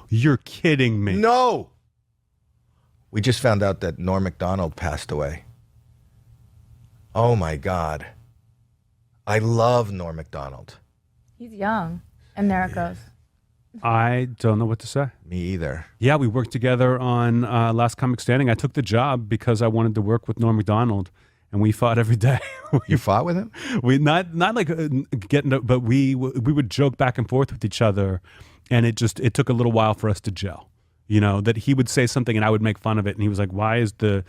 You're kidding me. No. We just found out that Norm MacDonald passed away. Oh, my God. I love Norm MacDonald. He's young. And there it goes. I don't know what to say. Me either. Yeah, we worked together on Last Comic Standing. I took the job because I wanted to work with Norm MacDonald, and we fought every day. You fought with him? We not like getting, but we would joke back and forth with each other, and it took a little while for us to gel. You know, that he would say something and I would make fun of it, and he was like, "Why is the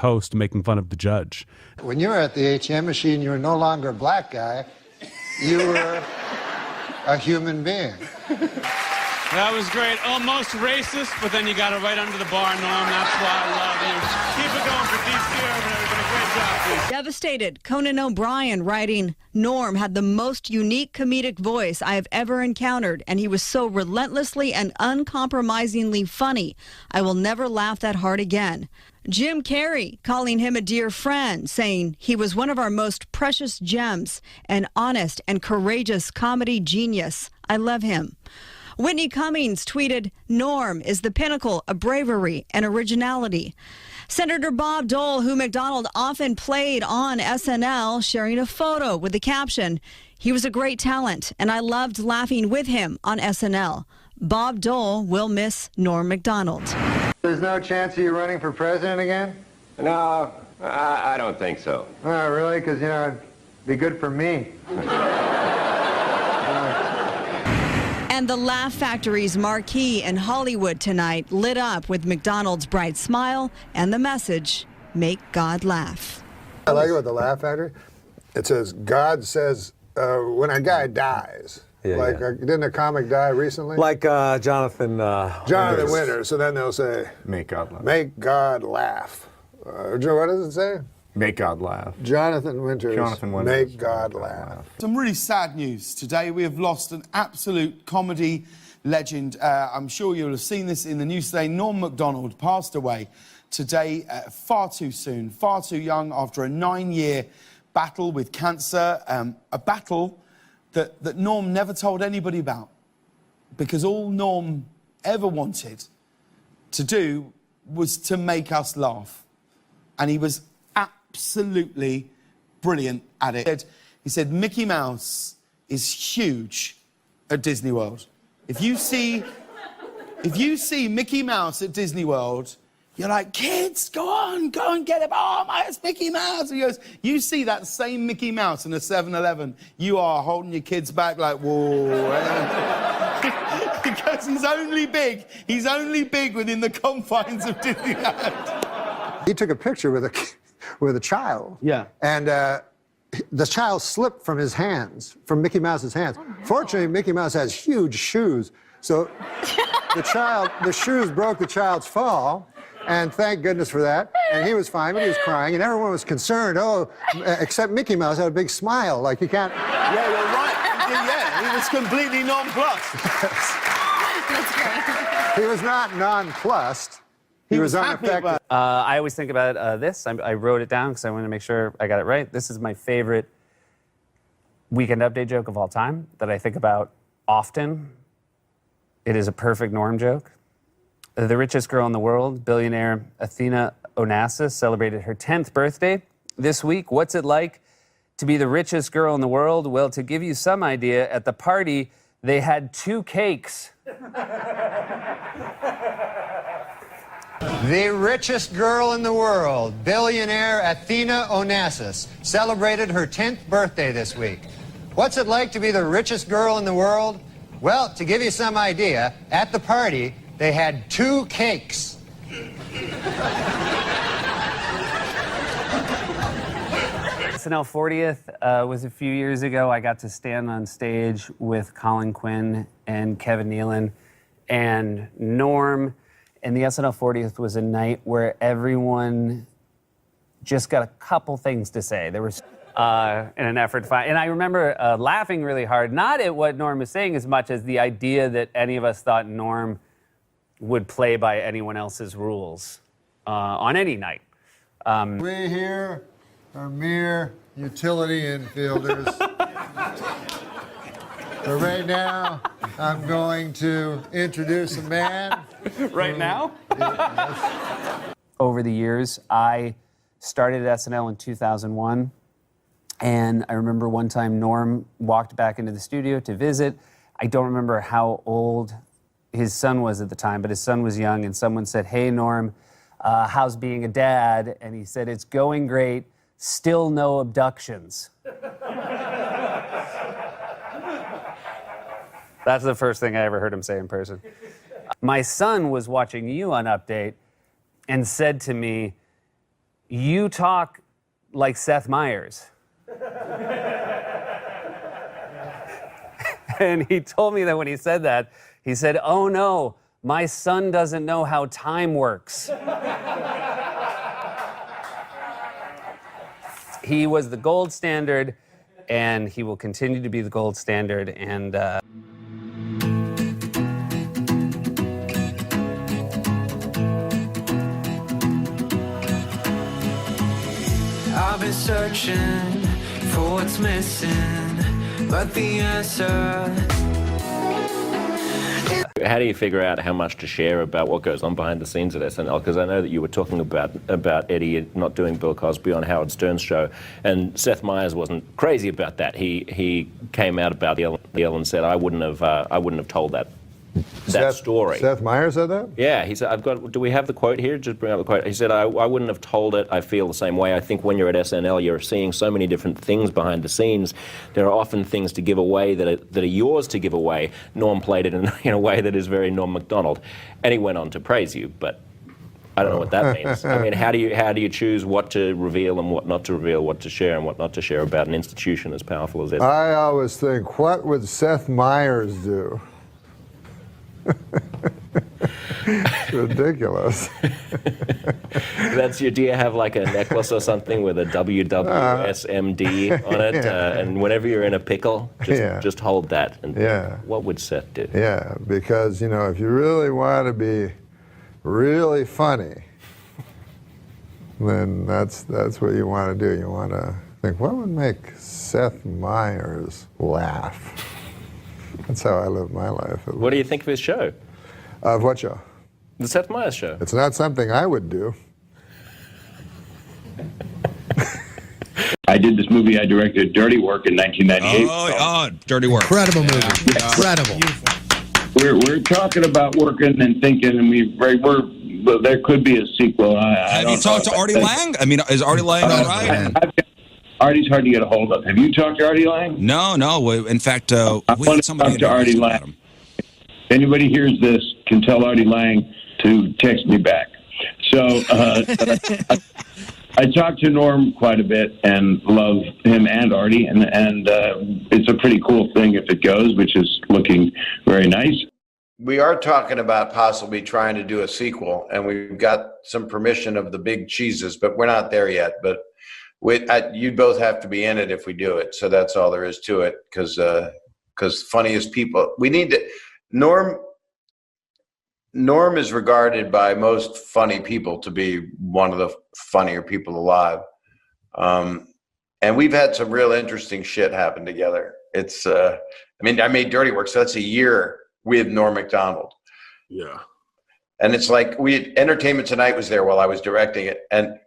host making fun of the judge?" When you were at the ATM machine, you were no longer a black guy. You were a human being. That was great. Almost racist, but then you got it right under the bar, Norm. That's why I love you. Keep it going for DC Urban, everybody. Great job, please. Devastated, Conan O'Brien writing, Norm had the most unique comedic voice I have ever encountered, and he was so relentlessly and uncompromisingly funny. I will never laugh that hard again. Jim Carrey calling him a dear friend, saying he was one of our most precious gems, an honest and courageous comedy genius. I love him. Whitney Cummings tweeted, Norm is the pinnacle of bravery and originality. Senator Bob Dole, who MacDonald often played on SNL, sharing a photo with the caption, he was a great talent, and I loved laughing with him on SNL. Bob Dole will miss Norm MacDonald. There's no chance of you running for president again? No, I don't think so. Oh, really? Because, you know, it'd be good for me. And the Laugh Factory's marquee in Hollywood tonight lit up with McDonald's bright smile and the message, make God laugh. I like it with the Laugh Factory. It says, God says, when a guy dies. Didn't a comic die recently? Like Jonathan Winters. So then they'll say, make God laugh. Make God laugh. What does it say? Make God laugh. Jonathan Winters. Make God laugh. Some really sad news today. We have lost an absolute comedy legend. I'm sure you'll have seen this in the news today. Norm MacDonald passed away today far too soon, far too young, after a 9-year battle with cancer. A battle that Norm never told anybody about, because all Norm ever wanted to do was to make us laugh. And he was absolutely brilliant at it. He said Mickey Mouse is huge at Disney World. If you see Mickey Mouse at Disney World, you're like, kids, go and get him. Oh, it's Mickey Mouse. He goes, you see that same Mickey Mouse in a 7-Eleven, you are holding your kids back like, whoa. Because he's only big within the confines of Disneyland. He took a picture with a child. Yeah. And the child slipped from his hands, from Mickey Mouse's hands. Oh, no. Fortunately, Mickey Mouse has huge shoes, so the shoes broke the child's fall. And thank goodness for that. And he was fine, but he was crying, and everyone was concerned. Oh, except Mickey Mouse had a big smile, like you can't. Yeah, you're right. Yeah, he was completely nonplussed. That's great. He was not nonplussed. He was unaffected. I always think about this. I wrote it down because I wanted to make sure I got it right. This is my favorite Weekend Update joke of all time that I think about often. It is a perfect Norm joke. The richest girl in the world, billionaire Athena Onassis, celebrated her 10th birthday this week. What's it like to be the richest girl in the world? Well, to give you some idea, at the party, they had 2 cakes. The richest girl in the world, billionaire Athena Onassis, celebrated her 10th birthday this week. What's it like to be the richest girl in the world? Well, to give you some idea, at the party, they had 2 cakes. SNL 40th was a few years ago. I got to stand on stage with Colin Quinn and Kevin Nealon and Norm. And the SNL 40th was a night where everyone just got a couple things to say. There was in an effort to find, and I remember laughing really hard, not at what Norm was saying as much as the idea that any of us thought Norm would play by anyone else's rules on any night. We here are mere utility infielders. But right now, I'm going to introduce a man. Right now? Over the years, I started at SNL in 2001. And I remember one time Norm walked back into the studio to visit. I don't remember how old his son was at the time, but his son was young, and someone said, "Hey, Norm, how's being a dad?" And he said, "It's going great, still no abductions." That's the first thing I ever heard him say in person. My son was watching you on Update and said to me, "You talk like Seth Meyers." And he told me that when he said that, he said, "Oh no, my son doesn't know how time works." He was the gold standard, and he will continue to be the gold standard. And I've been searching for what's missing, but the answer. How do you figure out how much to share about what goes on behind the scenes at SNL? Because I know that you were talking about Eddie not doing Bill Cosby on Howard Stern's show, and Seth Meyers wasn't crazy about that. He came out about the Ellen and said, I wouldn't have told that story. Seth Meyers said that? Yeah, he said, do we have the quote here? Just bring up the quote. He said, I wouldn't have told it. I feel the same way. I think when you're at SNL, you're seeing so many different things behind the scenes. There are often things to give away that are yours to give away. Norm played it in a way that is very Norm MacDonald. And he went on to praise you, but I don't know what that means. I mean, how do you choose what to reveal and what not to reveal, what to share and what not to share about an institution as powerful as SNL? I always think, what would Seth Meyers do? It's ridiculous. Do you have like a necklace or something with a WWSMD on it? And whenever you're in a pickle, just hold that. And what would Seth do? Yeah, because, if you really want to be really funny, then that's what you want to do. You want to think, what would make Seth Meyers laugh? That's how I live my life. What do you think of his show? Of what show? The Seth Meyers show. It's not something I would do. I did this movie. I directed Dirty Work in 1998. Oh, Dirty Work. Incredible movie. Incredible. We're talking about working and thinking, and there could be a sequel. Have you talked to Artie Lang? I mean, is Artie Lang all right? Artie's hard to get a hold of. Have you talked to Artie Lang? No. In fact, we had somebody talk to Artie Lang. If anybody hears this, can tell Artie Lang to text me back. So I talk to Norm quite a bit and love him and Artie, and it's a pretty cool thing if it goes, which is looking very nice. We are talking about possibly trying to do a sequel, and we've got some permission of the big cheeses, but we're not there yet. But you'd both have to be in it if we do it. So that's all there is to it, because funniest people, we need to. Norm is regarded by most funny people to be one of the funnier people alive. And we've had some real interesting shit happen together. It's, I made Dirty Work, so that's a year with Norm MacDonald. Yeah. And it's like Entertainment Tonight was there while I was directing it. And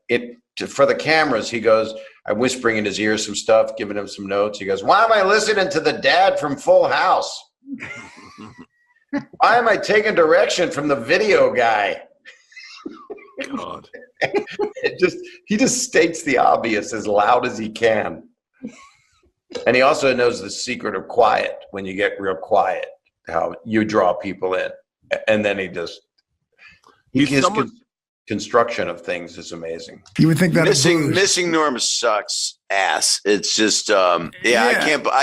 for the cameras, he goes, I'm whispering in his ear some stuff, giving him some notes. He goes, why am I listening to the dad from Full House? Why am I taking direction from the video guy? God. He just states the obvious as loud as he can. And he also knows the secret of quiet. When you get real quiet, how you draw people in. And then his construction of things is amazing. You would think that missing Norm sucks ass. It's just I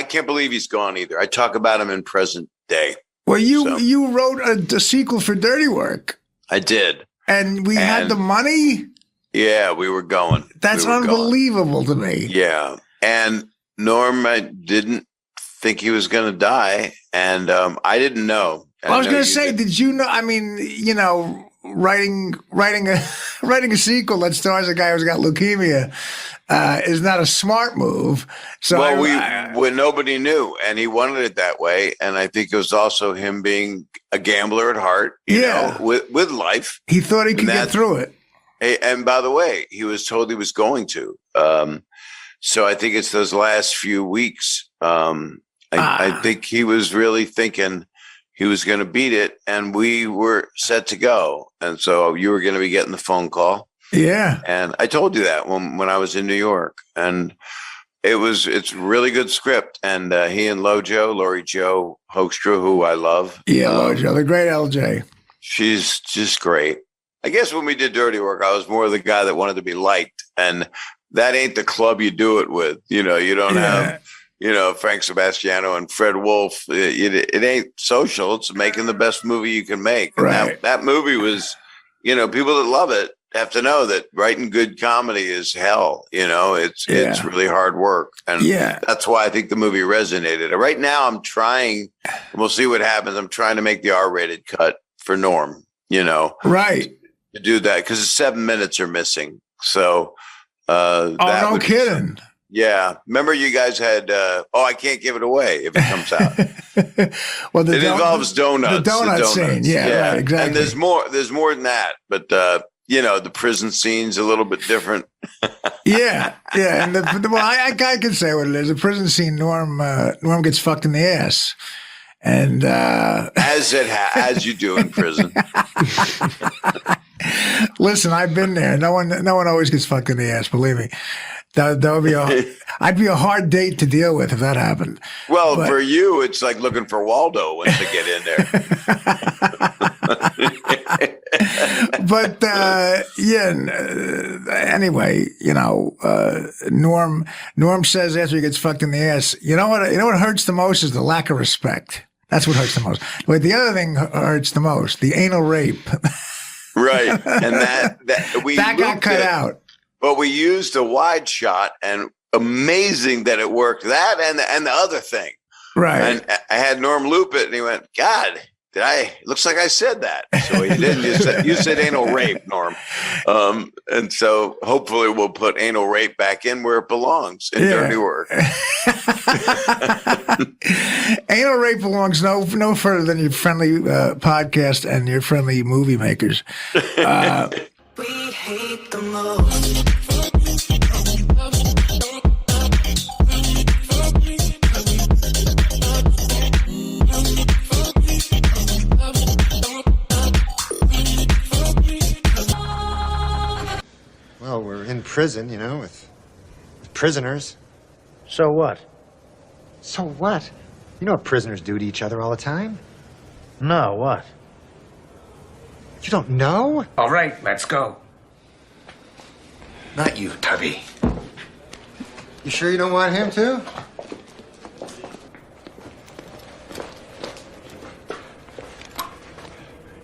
can't believe he's gone either. I talk about him in present day. Well, you wrote a sequel for Dirty Work. I did. And we had the money? Yeah, we were going. That's unbelievable to me. Yeah. And Norm, I didn't think he was going to die. And I didn't know. I was going to say, did you know? I mean, writing a sequel that stars a guy who's got leukemia is not a smart move. So when nobody knew, and he wanted it that way, and I think it was also him being a gambler at heart. You know, with life, he thought he could get through it. And by the way, he was told he was going to. So I think it's those last few weeks. I think he was really thinking he was going to beat it, and we were set to go. And so you were going to be getting the phone call. Yeah. And I told you that when I was in New York, and it's really good script. And he and Laurie Jo Hoekstra, who I love. Yeah, Lojo, the great LJ. She's just great. I guess when we did Dirty Work, I was more the guy that wanted to be liked, and that ain't the club you do it with. You know, you don't have, Frank Sebastiano and Fred Wolf. It ain't social. It's making the best movie you can make. And that movie was, people that love it have to know that writing good comedy is hell. It's really hard work. And that's why I think the movie resonated. Right now I'm trying, we'll see what happens. I'm trying to make the R-rated cut for Norm, Right. To do that, because 7 minutes are missing. So, no kidding. Yeah. Remember you guys had, I can't give it away if it comes out. Well, it involves donuts. The donut scene. Yeah, right, exactly. And there's more than that, but, the prison scene's a little bit different. Yeah. And I can say what it is. The prison scene, Norm gets fucked in the ass. And as you do in prison. Listen, I've been there. No one always gets fucked in the ass. Believe me, that would be I'd be a hard date to deal with if that happened. Well, for you, it's like looking for Waldo once they get in there. But anyway, Norm says after he gets fucked in the ass, you know what hurts the most is the lack of respect. That's what hurts the most. But the other thing hurts the most, the anal rape. Right. And that got cut out. But we used a wide shot, and amazing that it worked. That and the other thing. Right. And I had Norm loop it, and he went, God, looks like I said that. So he didn't. You said anal rape, Norm. And so hopefully we'll put anal rape back in where it belongs in Dirty Work. Anal rape belongs no further than your friendly podcast and your friendly movie makers. We hate the most. Well, we're in prison, with prisoners. So what? So what? You know what prisoners do to each other all the time? No, what? You don't know? All right, let's go. Not you, Tubby. You sure you don't want him to?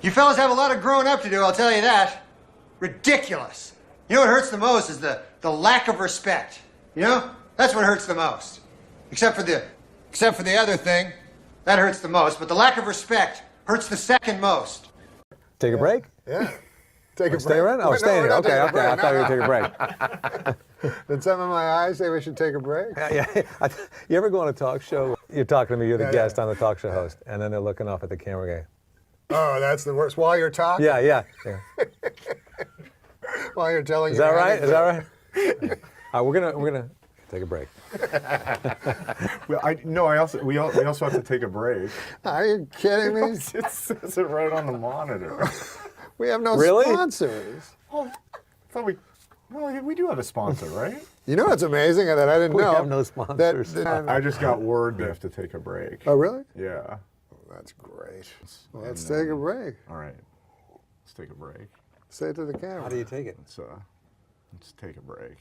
You fellas have a lot of growing up to do, I'll tell you that. Ridiculous. You know what hurts the most is the lack of respect. That's what hurts the most. Except for the other thing, that hurts the most. But the lack of respect hurts the second most. Take a break? Yeah. Take a break. Stay around? Oh, stay here. Okay. I thought you were going to take a break. Did some of my eyes say we should take a break? Yeah. You ever go on a talk show? You're talking to me, you're the guest, I'm the talk show host, and then they're looking off at the camera going, oh, that's the worst. While you're talking? Yeah. While you're telling Is that right? All right, we're gonna take a break. We also have to take a break. Are you kidding me? It says it right on the monitor. We have no sponsors. Oh, I thought we do have a sponsor, right? You know what's amazing that I didn't know? We have no sponsors. I just got word they have to take a break. Oh, really? Yeah. That's great. Well, let's take a break. All right. Let's take a break. Say it to the camera. How do you take it? Let's take a break.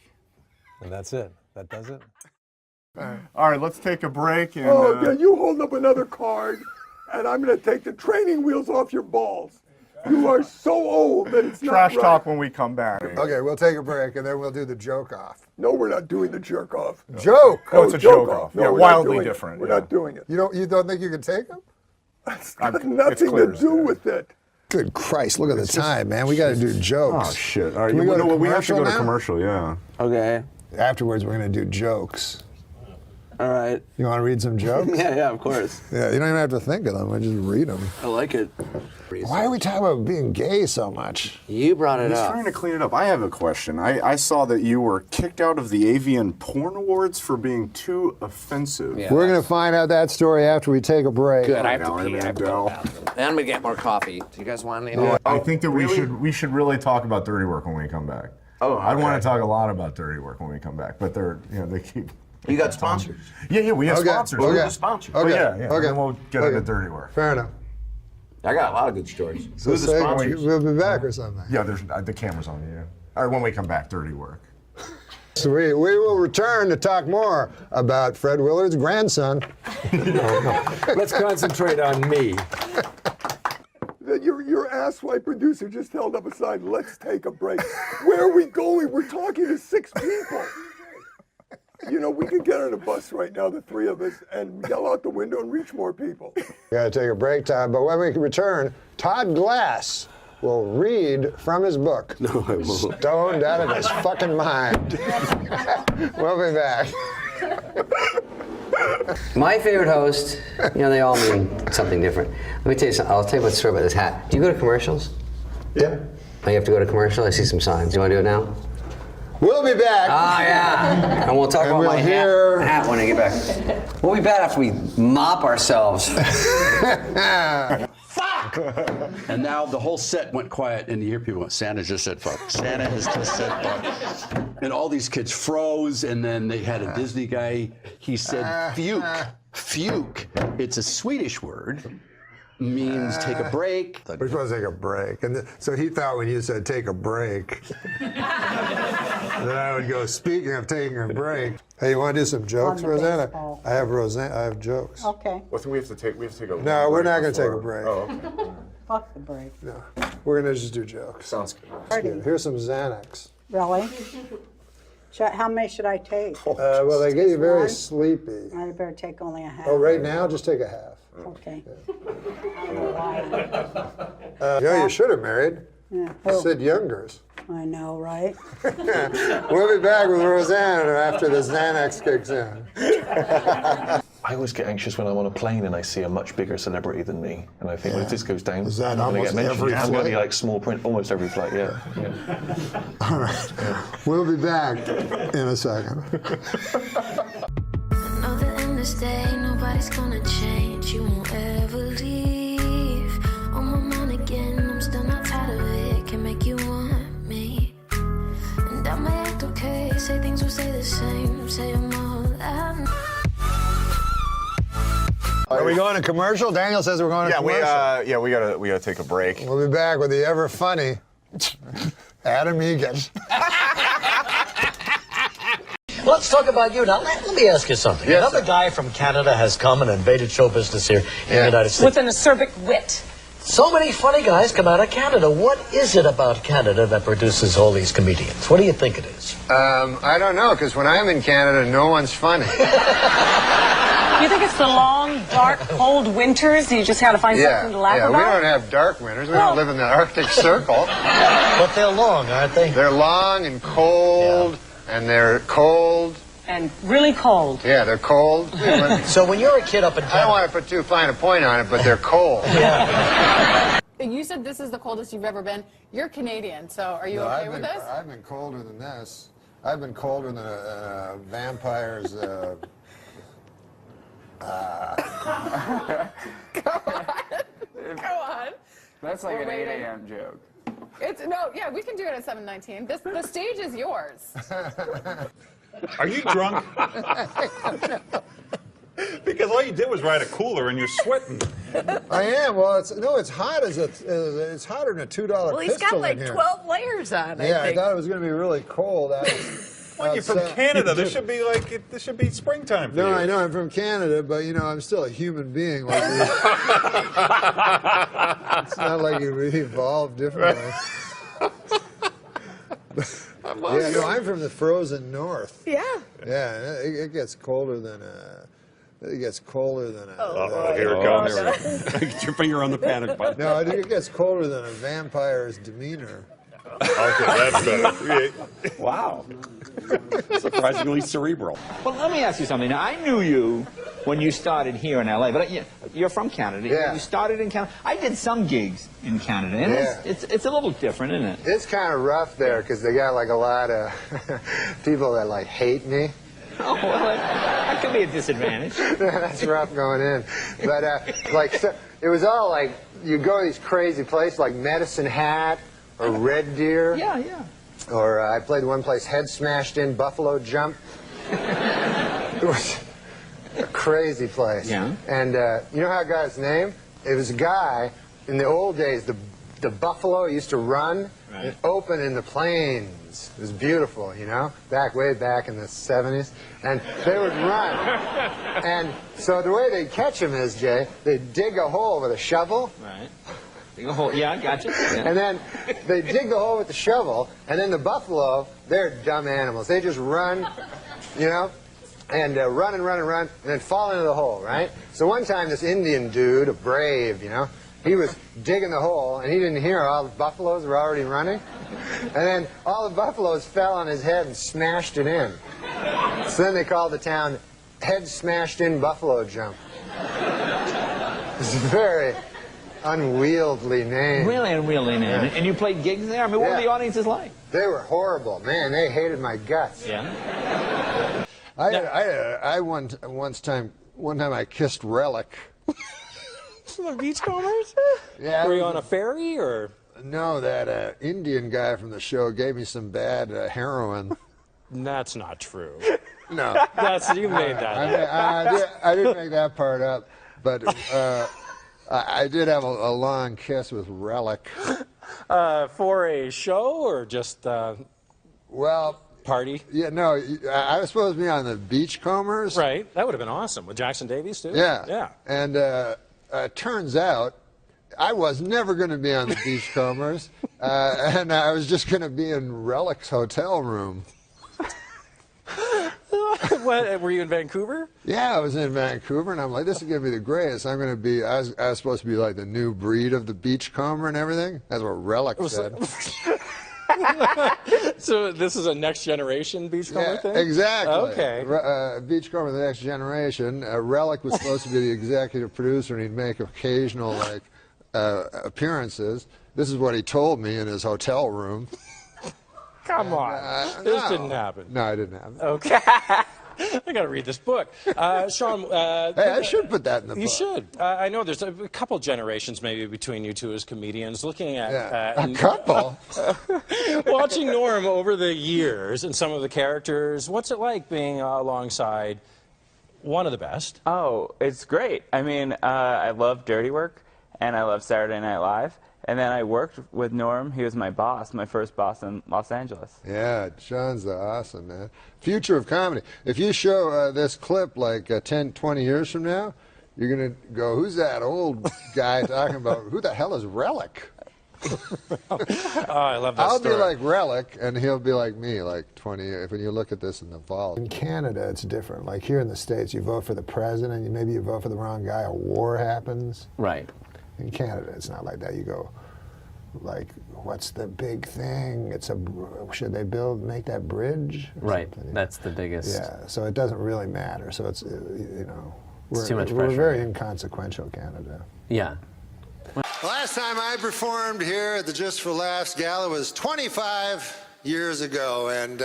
And that's it. That does it? All right, let's take a break. And, you hold up another card, and I'm going to take the training wheels off your balls. You are so old that it's not trash right. talk when we come back. Okay, we'll take a break, and then we'll do the joke off. No, we're not doing the jerk off. Joke? Oh, it's a joke off. No, Yeah, wildly different. We're not doing it. You don't think you can take them? It's got nothing to do with it. Good Christ, look at the time, man. We got to do jokes. Oh, shit. All right, Can we go to we have to go to now? commercial, yeah. Okay. Afterwards, we're going to do jokes. All right. You want to read some jokes? Yeah, of course. Yeah, you don't even have to think of them. I just read them. I like it. Why are we talking about being gay so much? You brought it He's up. trying to clean it up. I have a question. I saw that you were kicked out of the Avian Porn Awards for being too offensive. Yeah. We're going to find out that story after we take a break. Good. I have to pee. I have to go to the bathroom. And I'm gonna get more coffee. Do you guys want any? No, I think that we should really talk about dirty work when we come back. Oh, okay. I want to talk a lot about dirty work when we come back, but they keep. You got sponsors? Yeah, we have Okay. sponsors. Okay. Who's the sponsor? Okay. Yeah. Okay. Then we'll get into dirty work. Fair enough. I got a lot of good stories. So Who's the say, sponsors? we'll be back or something. Yeah, there's the camera's on you. All right, when we come back, dirty work. So we will return to talk more about Fred Willard's grandson. Let's concentrate on me. Your asswipe producer just held up a sign, let's take a break. Where are we going? We're talking to 6 people. You know, we could get on a bus right now, the 3 of us, and yell out the window and reach more people. We got to take a break time, but when we return, Todd Glass will read from his book. No, I won't. Stoned out of his fucking mind. We'll be back. My favorite host, you know, they all mean something different. Let me tell you something. I'll tell you what story about this hat. Do you go to commercials? Yeah. Oh, you have to go to commercial? I see some signs. You want to do it now? We'll be back. Oh, yeah. And we'll talk about my hat when I get back. We'll be back after we mop ourselves. Fuck! And now the whole set went quiet, and you hear people going, Santa just said fuck. Santa has just said fuck. And all these kids froze, and then they had a Disney guy. He said fuke. Fuke. It's a Swedish word. Means take a break. We're supposed to take a break. And so he thought when you said take a break, then I would go, speaking of taking a break. Hey, you want to do some jokes, Rosanna? I have jokes. Okay. Well, we have to take a No, we're not going to take a break. Oh, okay. Fuck the break. No, we're going to just do jokes. Sounds good. Party. Here's some Xanax. Really? How many should I take? Well, they get you very One? sleepy. I better take only a half. Oh, right now, just take a half. Okay. I don't know why. You know, you should have married. Yeah. Sid Youngers. I know, right? We'll be back with Rosanna after the Xanax kicks in. I always get anxious when I'm on a plane and I see a much bigger celebrity than me, and I think, well, if this goes down, Is that I'm going to almost get mentioned. every I'm going to be flight? like small print almost every flight. Yeah. All right. We'll be back in a second. Know that in this day, nobody's gonna change. You won't ever leave. On my mind again, I'm still not tired of it. Can make you want me. And I may act okay, say things will stay the same. Say I'm all I know. Are we going to commercial? Daniel says we're going to commercial. We gotta take a break. We'll be back with the ever funny Adam Egan. Let's talk about you now. Let me ask you something. Yes, Another guy from Canada has come and invaded show business here in the United States. With an acerbic wit. So many funny guys come out of Canada. What is it about Canada that produces all these comedians? What do you think it is? I don't know, because when I'm in Canada, no one's funny. You think it's the long, dark, cold winters? You just got to find something to laugh we about? don't have dark winters. We don't live in the Arctic Circle. But they're long, aren't they? They're long and cold, and they're cold. And really cold. Yeah, they're cold. So when you're a kid up in Canada... I don't want to put too fine a point on it, but they're cold. You said this is the coldest you've ever been. You're Canadian, so are you okay with this? I've been colder than this. I've been colder than a vampire's... Go on. That's like We're an 8 waiting. a.m. joke. Yeah, we can do it at 7:19. The stage is yours. Are you drunk? Because all you did was ride a cooler and you're sweating. I am. Well, it's hot it's hotter than a $2 Well, he's pistol got like in here. 12 layers on, Yeah, I think. I thought it was going to be really cold. When you're from Canada, this should be springtime for you. No, I know I'm from Canada, but I'm still a human being. Like it's not like you evolved differently. I'm from the frozen north. Yeah. Yeah, it gets colder than It gets colder than a... Oh, here it comes. Get your finger on the panic button. No, I think it gets colder than a vampire's demeanor. Okay, that's better. Wow. Surprisingly cerebral. Well, let me ask you something. Now, I knew you when you started here in LA, but you're from Canada. Yeah. You started in Canada. I did some gigs in Canada, and it's a little different, isn't it? It's kind of rough there because they got like a lot of people that like hate me. Oh, well, that could be a disadvantage. That's rough going in. But it was all like, you go to these crazy places like Medicine Hat or Red Deer. Yeah. Or I played one place, Head Smashed In, Buffalo Jump. It was a crazy place. Yeah. And you know how I got his name? It was a guy, in the old days, the buffalo used to run and open in the plains. It was beautiful, you know, way back in the 70s. And they would run. And so the way they'd catch him is, Jay, they'd dig a hole with a shovel. Right. Dig a hole. Yeah, I got you. Yeah. And then they dig the hole with the shovel, and then the buffalo, they're dumb animals. They just run, you know, and run, and then fall into the hole, right? So one time this Indian dude, a brave, you know, he was digging the hole, and he didn't hear all the buffaloes were already running. And then all the buffaloes fell on his head and smashed it in. So then they called the town Head Smashed In Buffalo Jump. It's a very unwieldy name. Really unwieldy name. Yeah. And you played gigs there? I mean, what were the audiences like? They were horrible. Man, they hated my guts. Yeah. One time I kissed Relic. The Beachcombers? Yeah. Were you on a ferry or? No, that Indian guy from the show gave me some bad heroin. That's not true. No. You made that up. I didn't make that part up, but I did have a long kiss with Relic. For a show or just party? Yeah, no, I was supposed to be on the Beachcombers. Right, that would have been awesome with Jackson Davies too. Yeah. And turns out I was never going to be on the Beachcombers, and I was just going to be in Relic's hotel room. What, were you in Vancouver? Yeah, I was in Vancouver, and I'm like, this is going to be the greatest. I'm going to be, I was supposed to be like the new breed of the Beachcomber and everything. That's what Relic said. So this is a next generation Beachcomber thing? Exactly. Okay. Beachcomber, the next generation. Relic was supposed to be the executive producer, and he'd make occasional appearances. This is what he told me in his hotel room. Come on. This didn't happen. No, it didn't happen. Okay. I got to read this book. Sean. Hey, I should put that in the book. You should. I know there's a couple generations maybe between you two as comedians. Looking at a couple. Watching Norm over the years and some of the characters, what's it like being alongside one of the best? Oh, it's great. I mean, I love Dirty Work and I love Saturday Night Live. And then I worked with Norm. He was my boss, my first boss in Los Angeles. Yeah, Sean's awesome, man. Future of comedy. If you show this clip like 10, 20 years from now, you're going to go, who's that old guy talking about, who the hell is Relic? Oh, I love that I'll story. be like Relic, and he'll be like me, like 20 years. When you look at this in the vault. In Canada, it's different. Like here in the States, you vote for the president, maybe you vote for the wrong guy, a war happens. Right. In Canada, it's not like that. You go, like, what's the big thing? Should they make that bridge? Right, that's the biggest. Yeah, so it doesn't really matter. So it's, you know, It's too much we're pressure. very inconsequential, Canada. Yeah. Last time I performed here at the Just for Laughs Gala was 25 years ago, and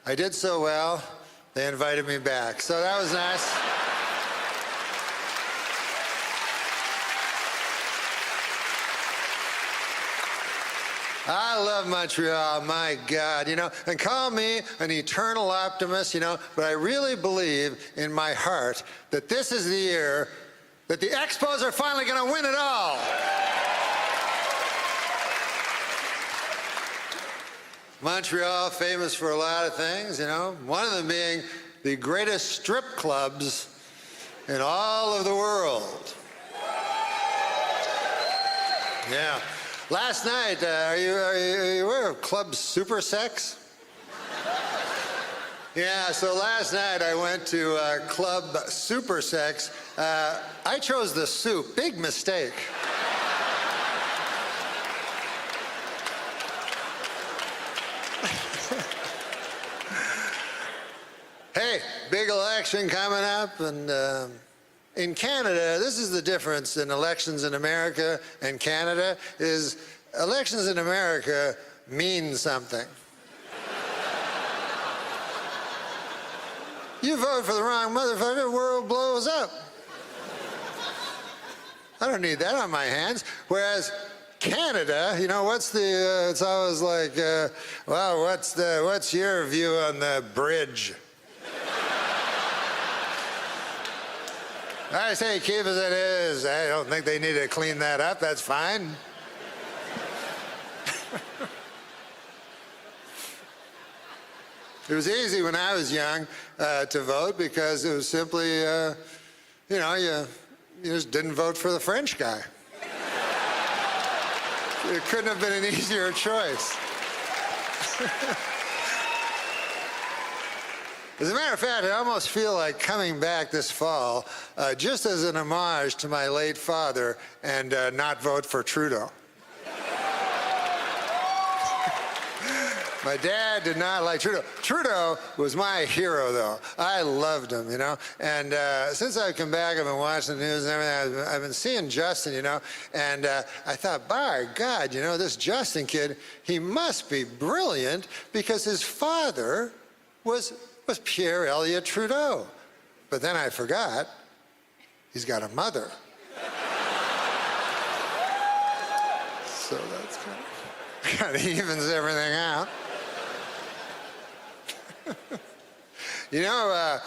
I did so well, they invited me back. So that was nice. I love Montreal, my God, you know, and call me an eternal optimist, you know, but I really believe in my heart that this is the year that the Expos are finally going to win it all. Montreal, famous for a lot of things, you know, one of them being the greatest strip clubs in all of the world. Yeah. Last night, are you aware of Club Super Sex? Yeah, so last night I went to Club Super Sex. I chose the soup. Big mistake. Hey, big election coming up, and in Canada, this is the difference in elections in America and Canada, is elections in America mean something. You vote for the wrong motherfucker, the world blows up. I don't need that on my hands. Whereas Canada, you know, what's the, it's always like, well, what's your view on the bridge? I say keep as it is. I don't think they need to clean that up. That's fine. It was easy when I was young to vote because it was simply, you know, you just didn't vote for the French guy. It couldn't have been an easier choice. As a matter of fact, I almost feel like coming back this fall just as an homage to my late father and not vote for Trudeau. My dad did not like Trudeau. Trudeau was my hero, though. I loved him, you know. And since I've come back, I've been watching the news and everything. I've been seeing Justin, you know. And I thought, by God, you know, this Justin kid, he must be brilliant because his father was Pierre Elliott Trudeau. But then I forgot, he's got a mother. So that's kind of evens everything out. You know,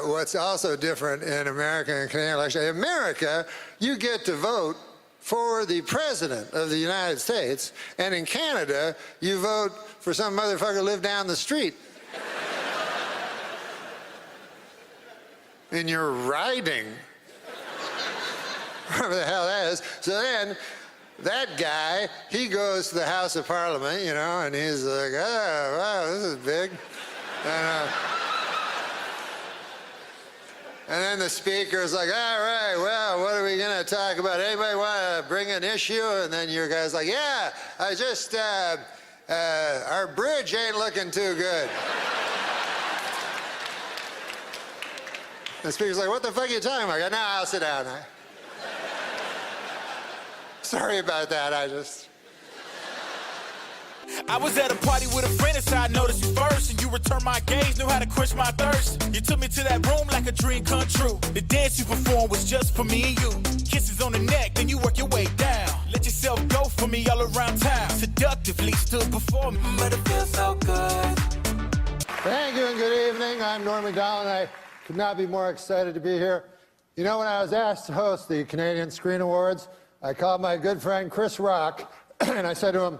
what's also different in American and Canadian election? In America, you get to vote for the President of the United States, and in Canada, you vote for some motherfucker who lived down the street. In your riding. Whatever the hell that is. So then, that guy, he goes to the House of Parliament, you know, and he's like, oh, wow, this is big. And then the speaker's like, all right, well, what are we going to talk about? Anybody want to bring an issue? And then your guy's like, yeah, I just, our bridge ain't looking too good. The speaker's like, what the fuck are you talking about? I go, no, I'll sit down. Sorry about that, I was at a party with a friend and I noticed you first, and you returned my gaze, knew how to quench my thirst. You took me to that room like a dream come true. The dance you performed was just for me and you. Kisses on the neck, then you work your way down. Let yourself go for me all around town. Seductively stood before me, but it feels so good. Thank you and good evening. I'm Norm MacDonald, and I could not be more excited to be here. You know, when I was asked to host the Canadian Screen Awards, I called my good friend Chris Rock, and I said to him,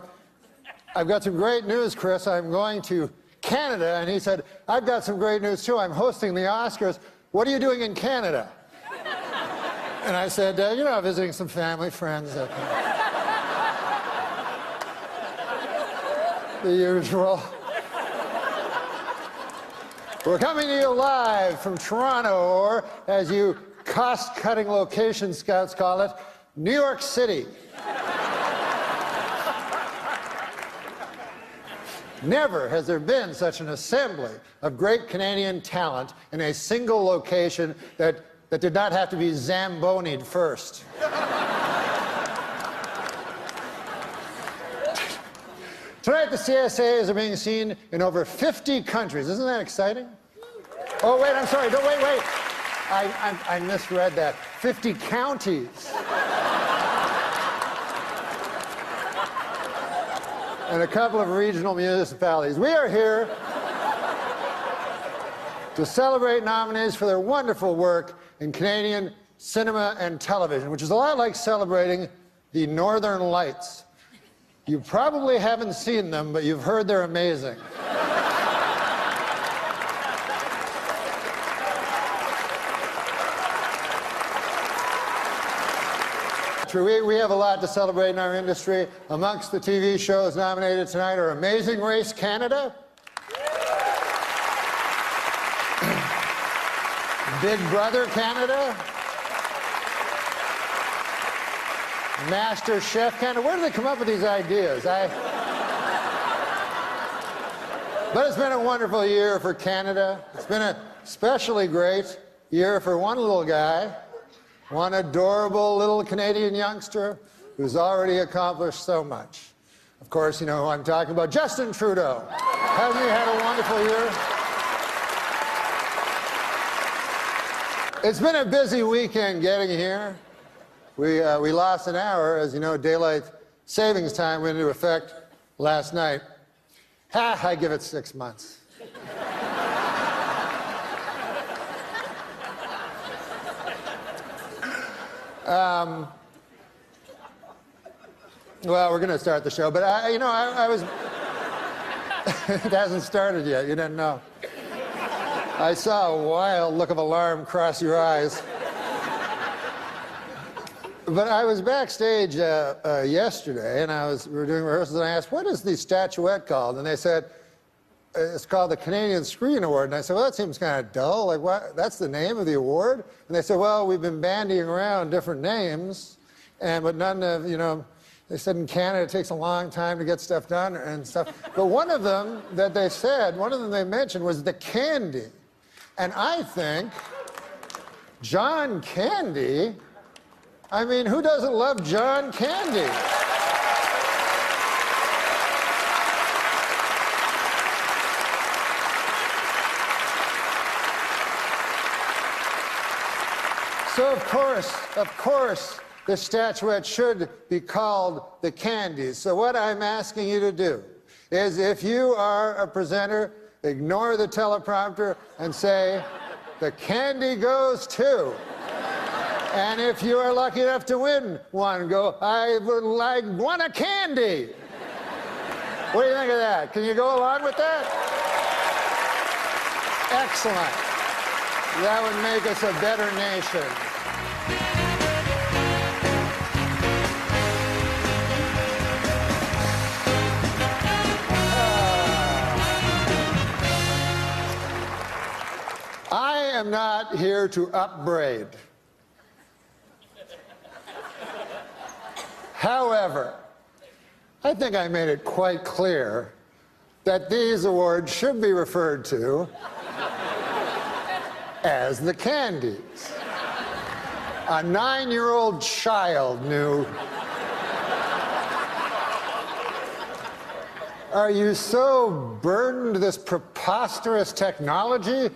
I've got some great news, Chris. I'm going to Canada. And he said, I've got some great news, too. I'm hosting the Oscars. What are you doing in Canada? And I said, you know, visiting some family, friends. The usual. We're coming to you live from Toronto, or as you cost-cutting location scouts call it, New York City. Never has there been such an assembly of great Canadian talent in a single location that did not have to be Zamboni'd first. Tonight, the CSAs are being seen in over 50 countries. Isn't that exciting? Oh, wait, I'm sorry. Don't, wait. I misread that. 50 counties. And a couple of regional municipalities. We are here to celebrate nominees for their wonderful work in Canadian cinema and television, which is a lot like celebrating the Northern Lights. You probably haven't seen them, but you've heard they're amazing. We have a lot to celebrate in our industry. Amongst the TV shows nominated tonight are Amazing Race Canada, Big Brother Canada, Master Chef Canada. Where do they come up with these ideas? But it's been a wonderful year for Canada. It's been a especially great year for one little guy, one adorable little Canadian youngster who's already accomplished so much. Of course, you know who I'm talking about, Justin Trudeau. Hasn't he had a wonderful year? It's been a busy weekend getting here. We lost an hour. As you know, daylight savings time went into effect last night. I give it 6 months. Well, we're going to start the show, but I was... It hasn't started yet, you didn't know. I saw a wild look of alarm cross your eyes. But I was backstage yesterday, and we were doing rehearsals, and I asked, what is the statuette called? And they said, it's called the Canadian Screen Award. And I said, well, that seems kind of dull. Like, what? That's the name of the award? And they said, well, we've been bandying around different names, but none of, they said in Canada it takes a long time to get stuff done and stuff. But one of them that they said, one of them they mentioned was the Candy. And I think John Candy, I mean, who doesn't love John Candy? So of course, the statuette should be called the Candies. So what I'm asking you to do is, if you are a presenter, ignore the teleprompter and say, the candy goes to. And if you are lucky enough to win one, go, I would like one a candy. What do you think of that? Can you go along with that? Excellent. That would make us a better nation. I am not here to upbraid. However, I think I made it quite clear that these awards should be referred to as the Candies. A 9-year-old child knew. Are you so burdened with this preposterous technology?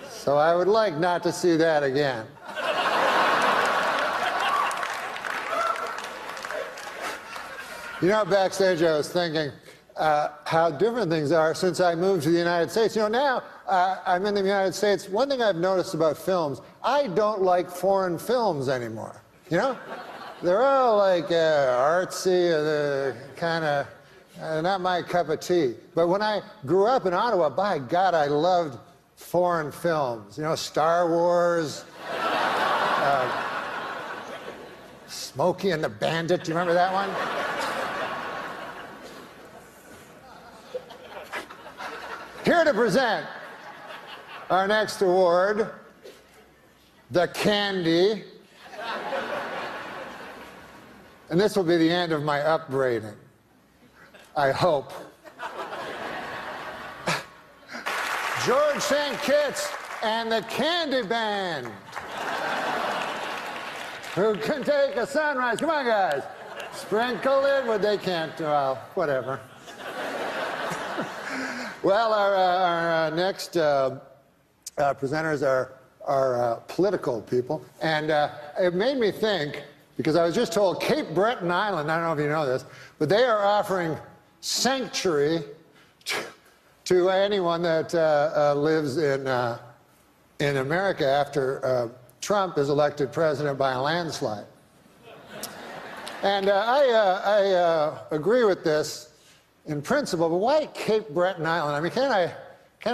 So I would like not to see that again. Backstage I was thinking how different things are since I moved to the United States. Now I'm in the United States. One thing I've noticed about films, I don't like foreign films anymore. They're all like artsy, kind of not my cup of tea. But when I grew up in Ottawa, by God, I loved foreign films. Star Wars, Smokey and the Bandit. Do you remember that one? Here to present our next award, the Candy. And this will be the end of my upbraiding, I hope. George St. Kitts and the Candy Band. Who can take a sunrise? Come on, guys. Sprinkle it, but they can't. Well, whatever. Well, our next presenters are political people. And it made me think, because I was just told Cape Breton Island, I don't know if you know this, but they are offering sanctuary to anyone that lives in America after Trump is elected president by a landslide. And I agree with this in principle, but why Cape Breton Island? I mean, can't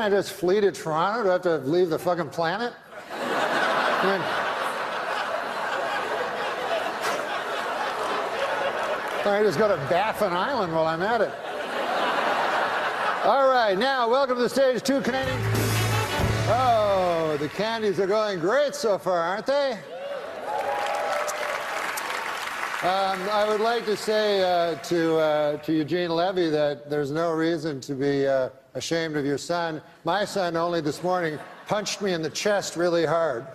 I just flee to Toronto? Do I have to leave the fucking planet? I mean, I just go to Baffin Island while I'm at it. All right, now welcome to the stage, two Canadians. Oh, the candies are going great so far, aren't they? I would like to say to Eugene Levy that there's no reason to be ashamed of your son. My son only this morning punched me in the chest really hard.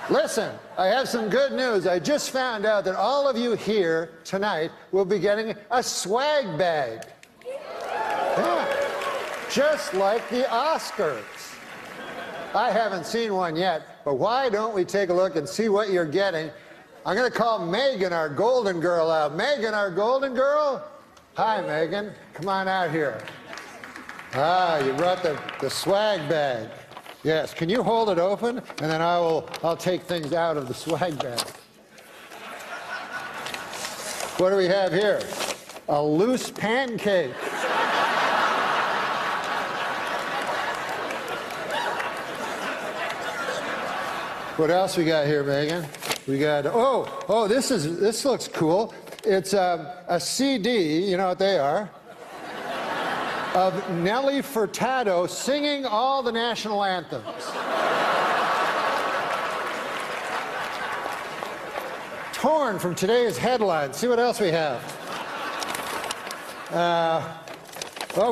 Listen, I have some good news. I just found out that all of you here tonight will be getting a swag bag. Yeah. Just like the Oscars. I haven't seen one yet, but why don't we take a look and see what you're getting? I'm going to call Megan, our golden girl, out. Megan, our golden girl? Hi, Megan. Come on out here. Ah, you brought the swag bag. Yes, can you hold it open? And then I'll take things out of the swag bag. What do we have here? A loose pancake. What else we got here, Megan? We got, this looks cool. It's a CD, you know what they are, of Nelly Furtado singing all the national anthems. Torn from today's headlines. See what else we have.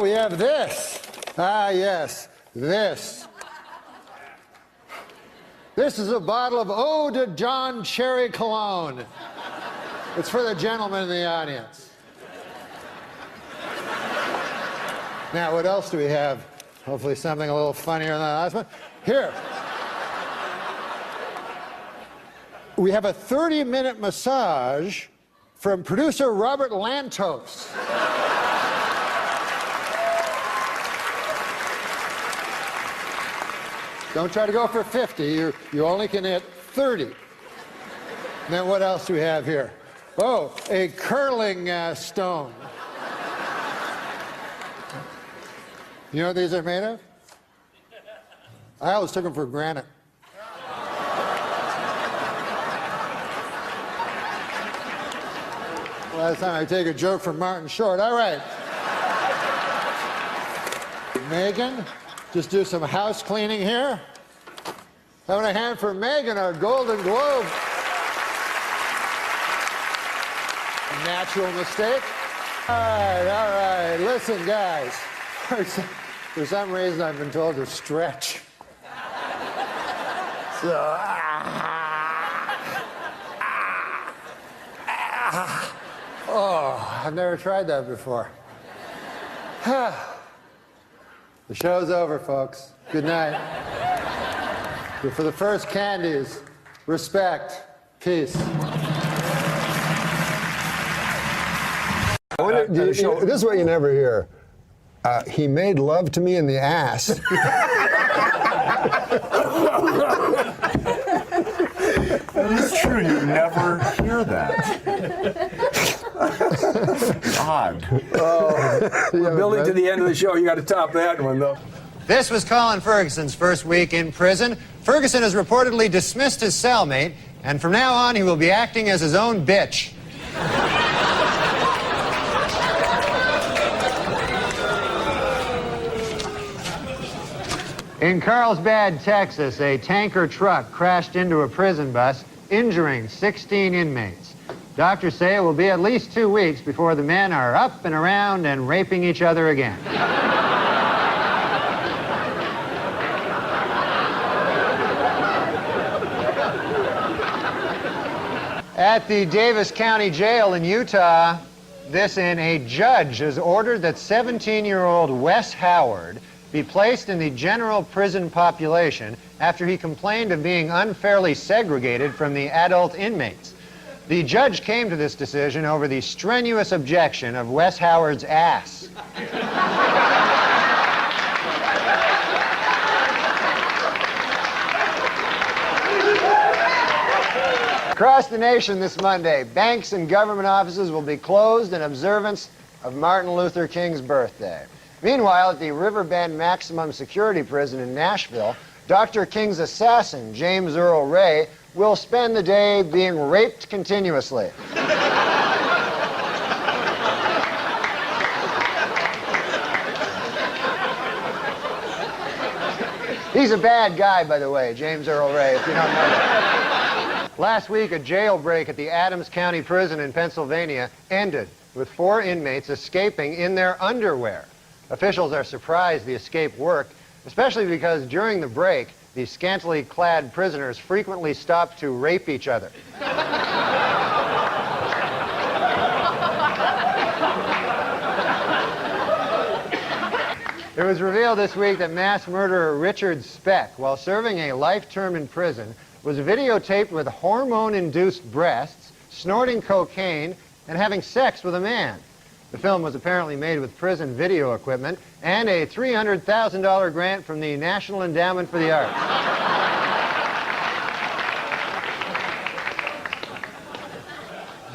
We have this. Ah, yes, this. This is a bottle of Eau de John Cherry Cologne. It's for the gentleman in the audience. Now, what else do we have? Hopefully something a little funnier than the last one. Here. We have a 30-minute massage from producer Robert Lantos. Don't try to go for 50. You only can hit 30. And then what else do we have here? Oh, a curling stone. You know what these are made of? I always took them for granite. Last time I take a joke from Martin Short. All right. Megan, just do some house cleaning here. Having a hand for Megan, our Golden Globe. A natural mistake. All right. Listen, guys. For some reason, I've been told to stretch. So, I've never tried that before. The show's over, folks. Good night. But for the first candies, respect, peace. This is what you never hear. He made love to me in the ass. That is true. You never hear that. Odd. We're building to the end of the show. You got to top that one, though. This was Colin Ferguson's first week in prison. Ferguson has reportedly dismissed his cellmate, and from now on, he will be acting as his own bitch. In Carlsbad, Texas, a tanker truck crashed into a prison bus, injuring 16 inmates. Doctors say it will be at least 2 weeks before the men are up and around and raping each other again. At the Davis County Jail in Utah, a judge has ordered that 17-year-old Wes Howard be placed in the general prison population after he complained of being unfairly segregated from the adult inmates. The judge came to this decision over the strenuous objection of Wes Howard's ass. Across the nation this Monday, banks and government offices will be closed in observance of Martin Luther King's birthday. Meanwhile, at the Riverbend Maximum Security Prison in Nashville, Dr. King's assassin, James Earl Ray, will spend the day being raped continuously. He's a bad guy, by the way, James Earl Ray, if you don't know that. Last week, a jailbreak at the Adams County Prison in Pennsylvania ended with 4 inmates escaping in their underwear. Officials are surprised the escape worked, especially because during the break, the scantily clad prisoners frequently stopped to rape each other. It was revealed this week that mass murderer Richard Speck, while serving a life term in prison, was videotaped with hormone-induced breasts, snorting cocaine, and having sex with a man. The film was apparently made with prison video equipment and a $300,000 grant from the National Endowment for the Arts.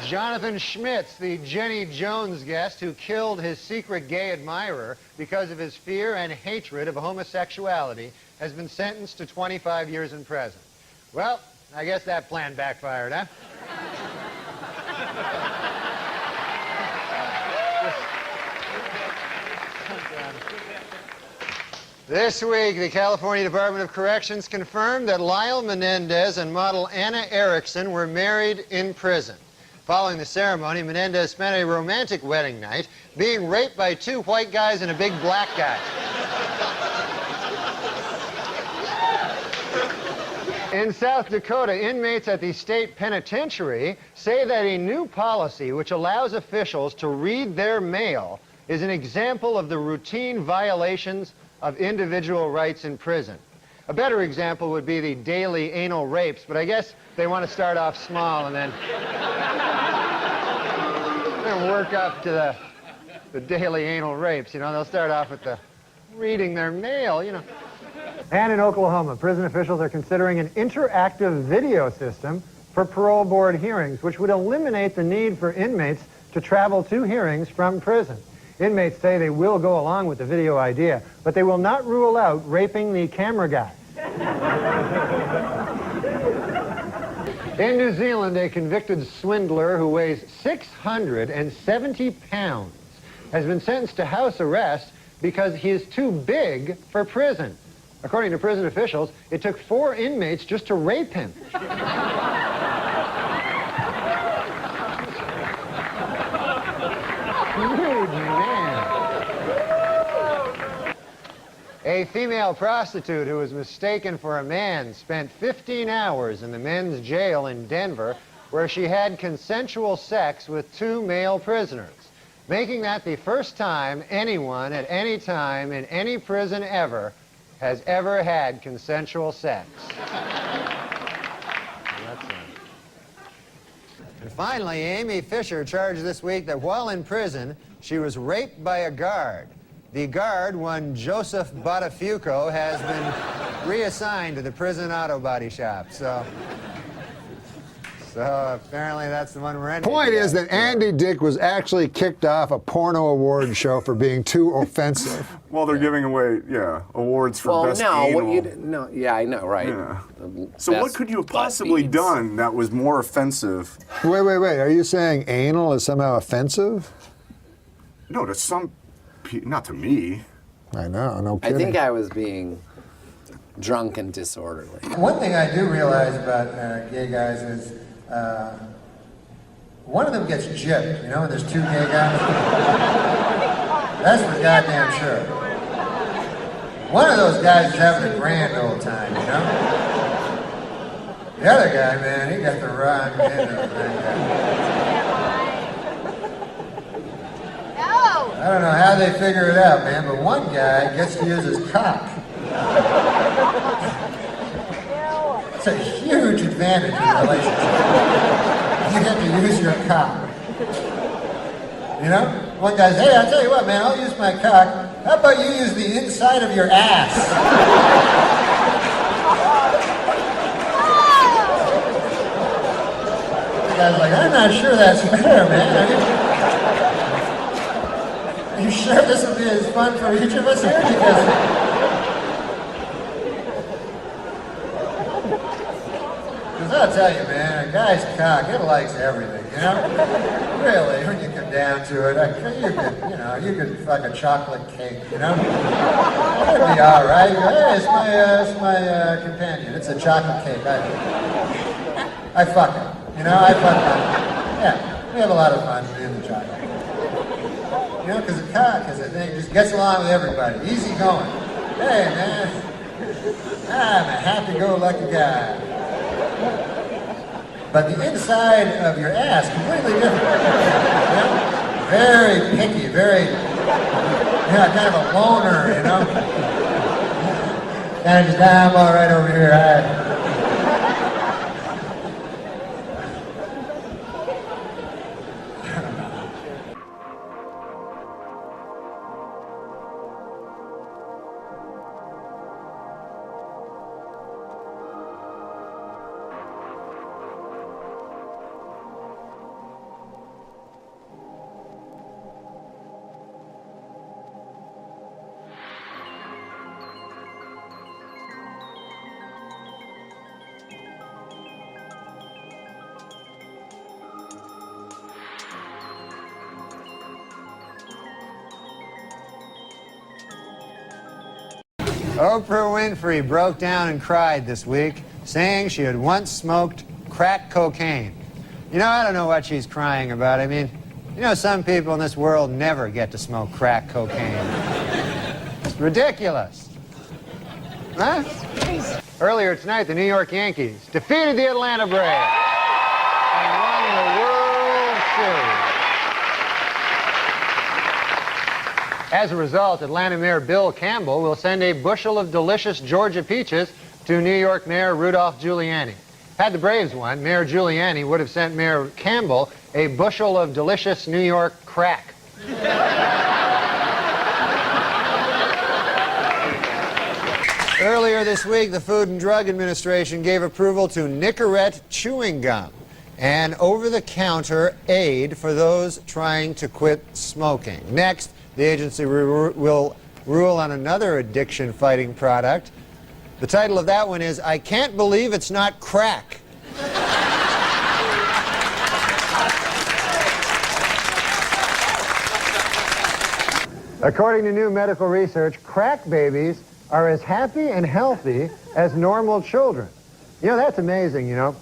Jonathan Schmitz, the Jenny Jones guest who killed his secret gay admirer because of his fear and hatred of homosexuality, has been sentenced to 25 years in prison. Well, I guess that plan backfired, huh? This week, the California Department of Corrections confirmed that Lyle Menendez and model Anna Erickson were married in prison. Following the ceremony, Menendez spent a romantic wedding night being raped by 2 white guys and a big black guy. In South Dakota, inmates at the state penitentiary say that a new policy which allows officials to read their mail is an example of the routine violations of individual rights in prison. A better example would be the daily anal rapes, but I guess they want to start off small and then work up to the daily anal rapes. You know, they'll start off with the reading their mail, you know. And in Oklahoma, prison officials are considering an interactive video system for parole board hearings, which would eliminate the need for inmates to travel to hearings from prison. Inmates say they will go along with the video idea, but they will not rule out raping the camera guy. In New Zealand, a convicted swindler who weighs 670 pounds has been sentenced to house arrest because he is too big for prison. According to prison officials, it took 4 inmates just to rape him. Huge man. A female prostitute who was mistaken for a man spent 15 hours in the men's jail in Denver, where she had consensual sex with 2 male prisoners, making that the first time anyone at any time in any prison ever has ever had consensual sex. And finally, Amy Fisher charged this week that while in prison, she was raped by a guard. The guard, one Joseph Botafuco, has been reassigned to the prison auto body shop. So apparently that's the one we're in. Point is that Andy Dick was actually kicked off a porno award show for being too offensive. Well, they're giving away, awards for best anal. Yeah, I know, right. Yeah. So what could you have possibly done that was more offensive? Wait. Are you saying anal is somehow offensive? No, to some people, not to me. I know, no kidding. I think I was being drunk and disorderly. One thing I do realize about gay guys is one of them gets gypped, you know, and there's 2 gay guys. That's for goddamn sure. One of those guys is having a grand old time, you know? The other guy, man, he got the wrong end of the thing. I don't know how they figure it out, man, but one guy gets to use his cock. It's a huge advantage in a relationship. You get to use your cock. You know? One guy says, hey, I'll tell you what, man, I'll use my cock. How about you use the inside of your ass? The guy's like, I'm not sure that's fair, man. Are you sure this will be as fun for each of us here? Because Because I'll tell you, man, a guy's cock, it likes everything, you know? Really, when you come down to it, you could fuck a chocolate cake, you know? It'd be all right. Hey, it's my companion. It's a chocolate cake. I fuck it, you know? I fuck it. Yeah, we have a lot of fun doing the chocolate. You know, because a cock is a thing, just gets along with everybody. Easy going. Hey, man, I'm a happy-go-lucky guy. But the inside of your ass, completely different. You know? Very picky, very, kind of a loner, you know? Kind of just, I'm all right over here. Oprah Winfrey broke down and cried this week, saying she had once smoked crack cocaine. You know, I don't know what she's crying about. I mean, you know, some people in this world never get to smoke crack cocaine. It's ridiculous. Huh? Earlier tonight, the New York Yankees defeated the Atlanta Braves and won the World Series. As a result, Atlanta Mayor Bill Campbell will send a bushel of delicious Georgia peaches to New York Mayor Rudolph Giuliani. Had the Braves won, Mayor Giuliani would have sent Mayor Campbell a bushel of delicious New York crack. Earlier this week, the Food and Drug Administration gave approval to Nicorette chewing gum, an over-the-counter aid for those trying to quit smoking. Next, the agency will rule on another addiction-fighting product. The title of that one is, I Can't Believe It's Not Crack. According to new medical research, crack babies are as happy and healthy as normal children. You know, that's amazing, you know,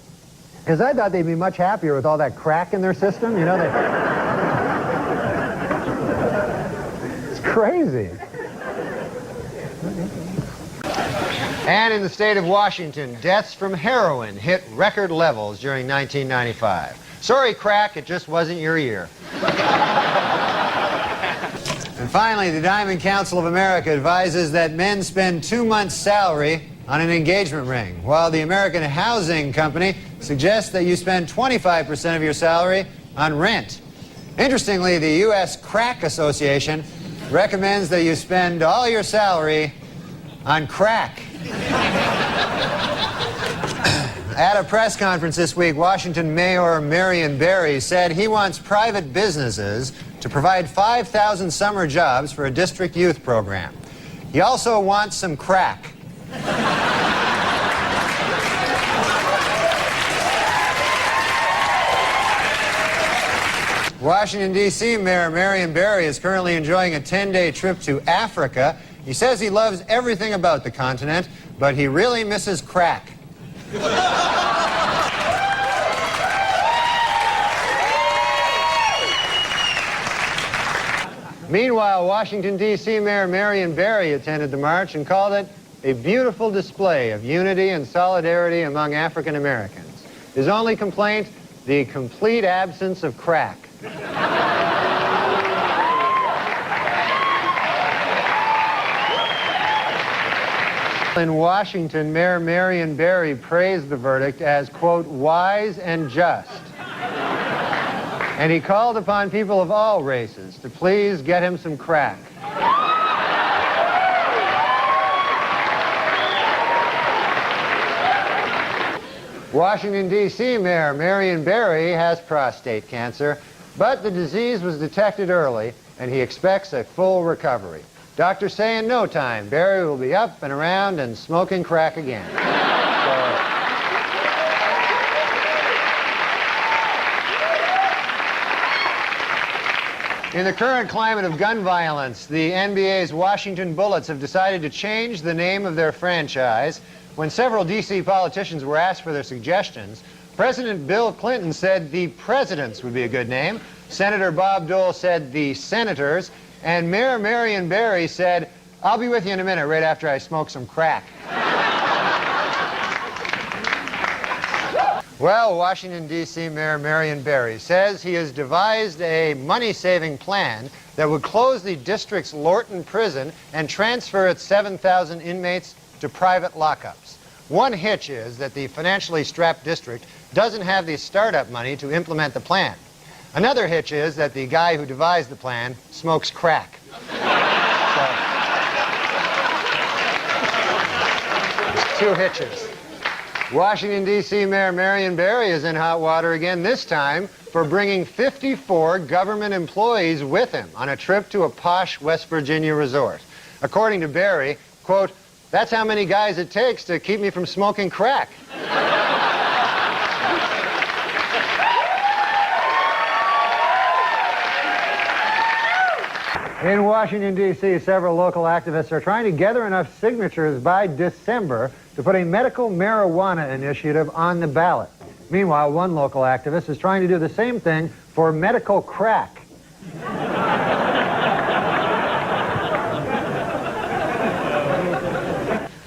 because I thought they'd be much happier with all that crack in their system, you know. It's crazy. And in the state of Washington, deaths from heroin hit record levels during 1995. Sorry, crack, it just wasn't your year. And finally, the Diamond Council of America advises that men spend 2 months' salary on an engagement ring, while the American Housing Company suggests that you spend 25% of your salary on rent. Interestingly, the U.S. Crack Association recommends that you spend all your salary on crack. At a press conference this week, Washington Mayor Marion Barry said he wants private businesses to provide 5,000 summer jobs for a district youth program. He also wants some crack. Washington, D.C. Mayor Marion Barry is currently enjoying a 10-day trip to Africa. He says he loves everything about the continent, but he really misses crack. Meanwhile, Washington, D.C. Mayor Marion Barry attended the march and called it a beautiful display of unity and solidarity among African Americans. His only complaint, the complete absence of crack. In Washington, Mayor Marion Barry praised the verdict as, quote, wise and just. And he called upon people of all races to please get him some crack. Washington, D.C. Mayor Marion Barry has prostate cancer, but the disease was detected early, and he expects a full recovery. Doctors say in no time, Barry will be up and around and smoking crack again. In the current climate of gun violence, the NBA's Washington Bullets have decided to change the name of their franchise. When several D.C. politicians were asked for their suggestions, President Bill Clinton said the Presidents would be a good name. Senator Bob Dole said the Senators. And Mayor Marion Barry said, I'll be with you in a minute, right after I smoke some crack. Well, Washington, D.C. Mayor Marion Barry says he has devised a money-saving plan that would close the district's Lorton prison and transfer its 7,000 inmates to private lockups. One hitch is that the financially strapped district doesn't have the startup money to implement the plan. Another hitch is that the guy who devised the plan smokes crack. So, 2 hitches. Washington, D.C. Mayor Marion Barry is in hot water again, this time for bringing 54 government employees with him on a trip to a posh West Virginia resort. According to Barry, quote, that's how many guys it takes to keep me from smoking crack. In Washington, D.C., several local activists are trying to gather enough signatures by December to put a medical marijuana initiative on the ballot. Meanwhile, one local activist is trying to do the same thing for medical crack.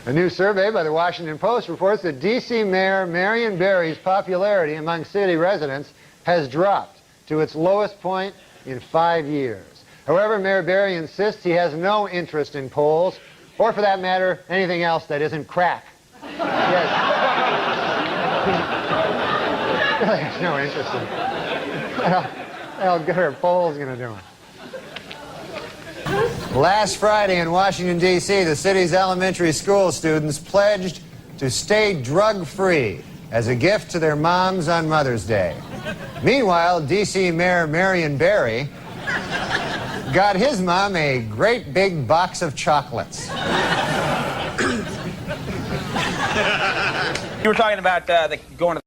A new survey by the Washington Post reports that D.C. Mayor Marion Barry's popularity among city residents has dropped to its lowest point in 5 years. However, Mayor Barry insists he has no interest in polls, or for that matter, anything else that isn't crack. Yes. He really has no interest in it. How good are polls going to do it? Last Friday in Washington, D.C., the city's elementary school students pledged to stay drug-free as a gift to their moms on Mother's Day. Meanwhile, D.C. Mayor Marion Barry got his mom a great big box of chocolates. You were talking about going to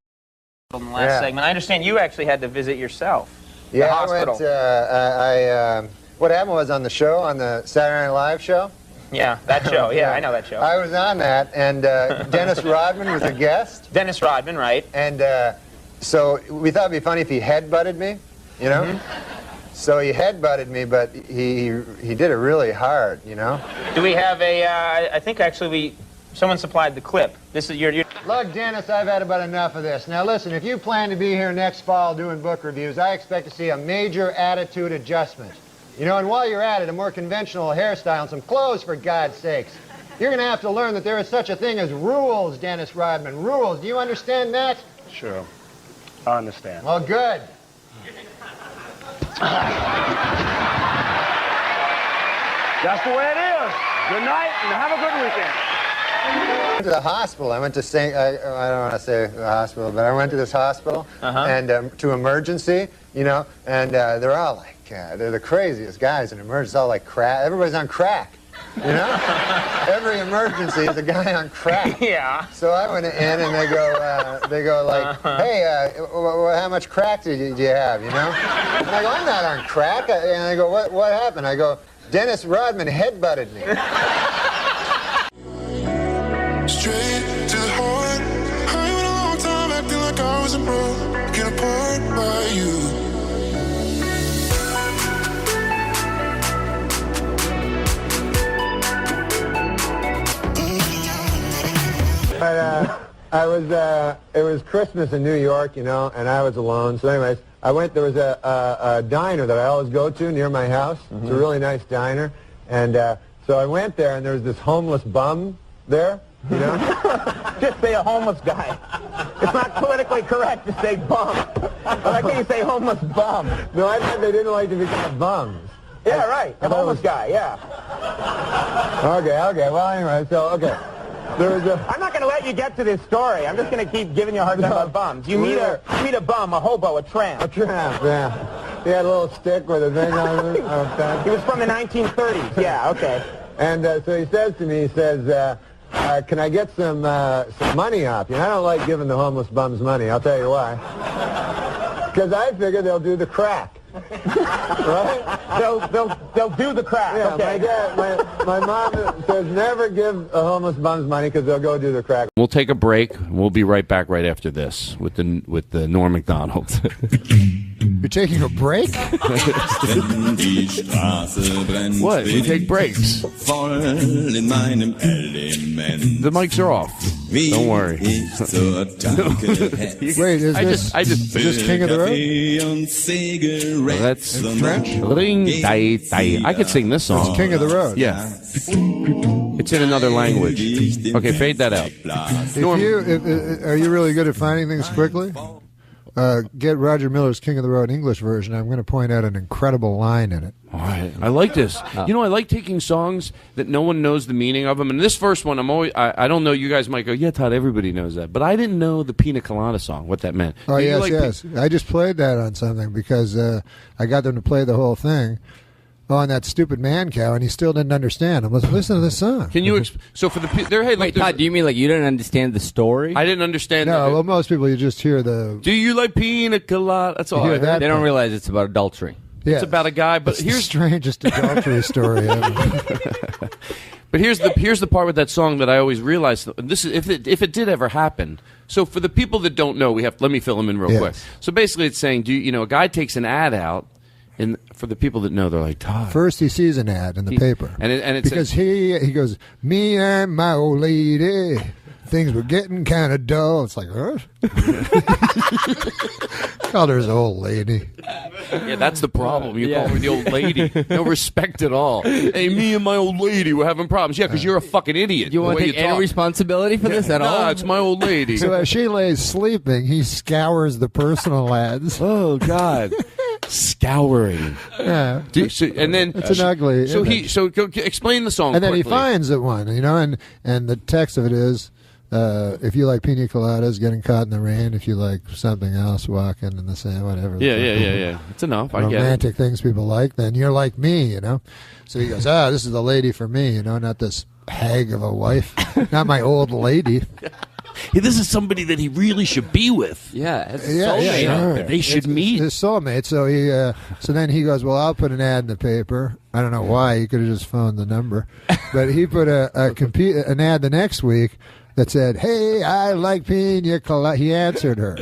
the in the last segment. I understand you actually had to visit yourself. Yeah, the hospital. I went, what happened was on the show, on the Saturday Night Live show. Yeah, that show. Yeah, I know that show. I was on that, and Dennis Rodman was a guest. Dennis Rodman, right. And so we thought it'd be funny if he headbutted me, you know? Mm-hmm. So he headbutted me, but he did it really hard, you know? Do we have a, I think actually someone supplied the clip. This is your... Look, Dennis, I've had about enough of this. Now listen, if you plan to be here next fall doing book reviews, I expect to see a major attitude adjustment. You know, and while you're at it, a more conventional hairstyle and some clothes, for God's sakes. You're going to have to learn that there is such a thing as rules, Dennis Rodman. Rules. Do you understand that? Sure. I understand. Well, good. That's the way it is. Good night and have a good weekend. I went to the hospital. I went to I don't want to say the hospital, but I went to this hospital and to emergency, you know, and they're all like, they're the craziest guys in emergency, all like crack. Everybody's on crack, you know? Every emergency is a guy on crack. Yeah. So I went in and they go like, hey, how much crack did you have, you know? And I go, I'm not on crack. And they go, what happened? I go, Dennis Rodman headbutted me. Straight to the heart. I went a long time acting like I was a bro. Get apart by you. But it was Christmas in New York, you know, and I was alone. So anyways, I went, there was a diner that I always go to near my house. It's a really nice diner. And so I went there, and there was this homeless bum there, you know. Just say a homeless guy. It's not politically correct to say bum. But I think you say homeless bum. No, I thought they didn't like to be called bums. Yeah, right. A homeless guy, yeah. Okay. Well, anyway, so, okay. There was I'm not going to let you get to this story. I'm just going to keep giving you a hard time about bums. You meet a bum, a hobo, a tramp. A tramp, yeah. He had a little stick with a thing on it. He was from the 1930s. Yeah, okay. And so he says to me, he says, can I get some money off you? And I don't like giving the homeless bums money. I'll tell you why. Because I figure they'll do the crack. right? They'll do the crack. Yeah, Okay. my mom says never give a homeless bums money because they'll go do the crack. We'll take a break. We'll be right back right after this with the Norm MacDonald. You're taking a break? What? We take breaks. The mics are off. Don't worry. Wait, is this King of the Road? Well, that's French. Ring, die, die. I could sing this song. It's King of the Road. Yeah. It's in another language. Okay, fade that out. Are you really good at finding things quickly? Get Roger Miller's King of the Road English version. I'm going to point out an incredible line in it. All right. I like this. You know, I like taking songs that no one knows the meaning of them. And this first one, I don't know. You guys might go, yeah, Todd, everybody knows that. But I didn't know the Pina Colada song, what that meant. Oh, yes. I just played that on something because I got them to play the whole thing on that stupid man cow, and he still didn't understand. I'm like, listen to this song. Can you so for the hey, wait, Todd, do you mean like you didn't understand the story? I didn't understand. No, well, most people you just hear the. Do you like pina colada? That's all. They don't realize it's about adultery. Yeah. It's about a guy, but here's the strangest adultery story ever. But here's the part with that song that I always realize. This is if it did ever happen. So for the people that don't know, let me fill them in real quick. So basically, it's saying, a guy takes an ad out. And for the people that know, they're like, Todd. First, he sees an ad in the paper, and it because he goes, me and my old lady, things were getting kind of dull. It's like, huh? Called her his old lady. Yeah, that's the problem. You call her the old lady. No respect at all. Hey, me and my old lady were having problems. Yeah, because you're a fucking idiot. You want to take any responsibility for this at all? No, it's my old lady. So as she lays sleeping, he scours the personal ads. Oh, God. Scouring. Yeah. And then it's an ugly. So explain the song. And then quickly. he finds it one, and the text of it is, if you like pina coladas, getting caught in the rain. If you like something else, walking in the sand, whatever. Yeah. It's enough. I get it. Romantic things people like, then you're like me, So he goes, this is the lady for me, not this hag of a wife, not my old lady. Hey, this is somebody that he really should be with. Yeah, it's soulmate. Sure. They should meet. His soulmate. So then he goes, well, I'll put an ad in the paper. I don't know why. He could have just phoned the number, but he put an ad the next week that said, hey, I like pina colada. He answered her.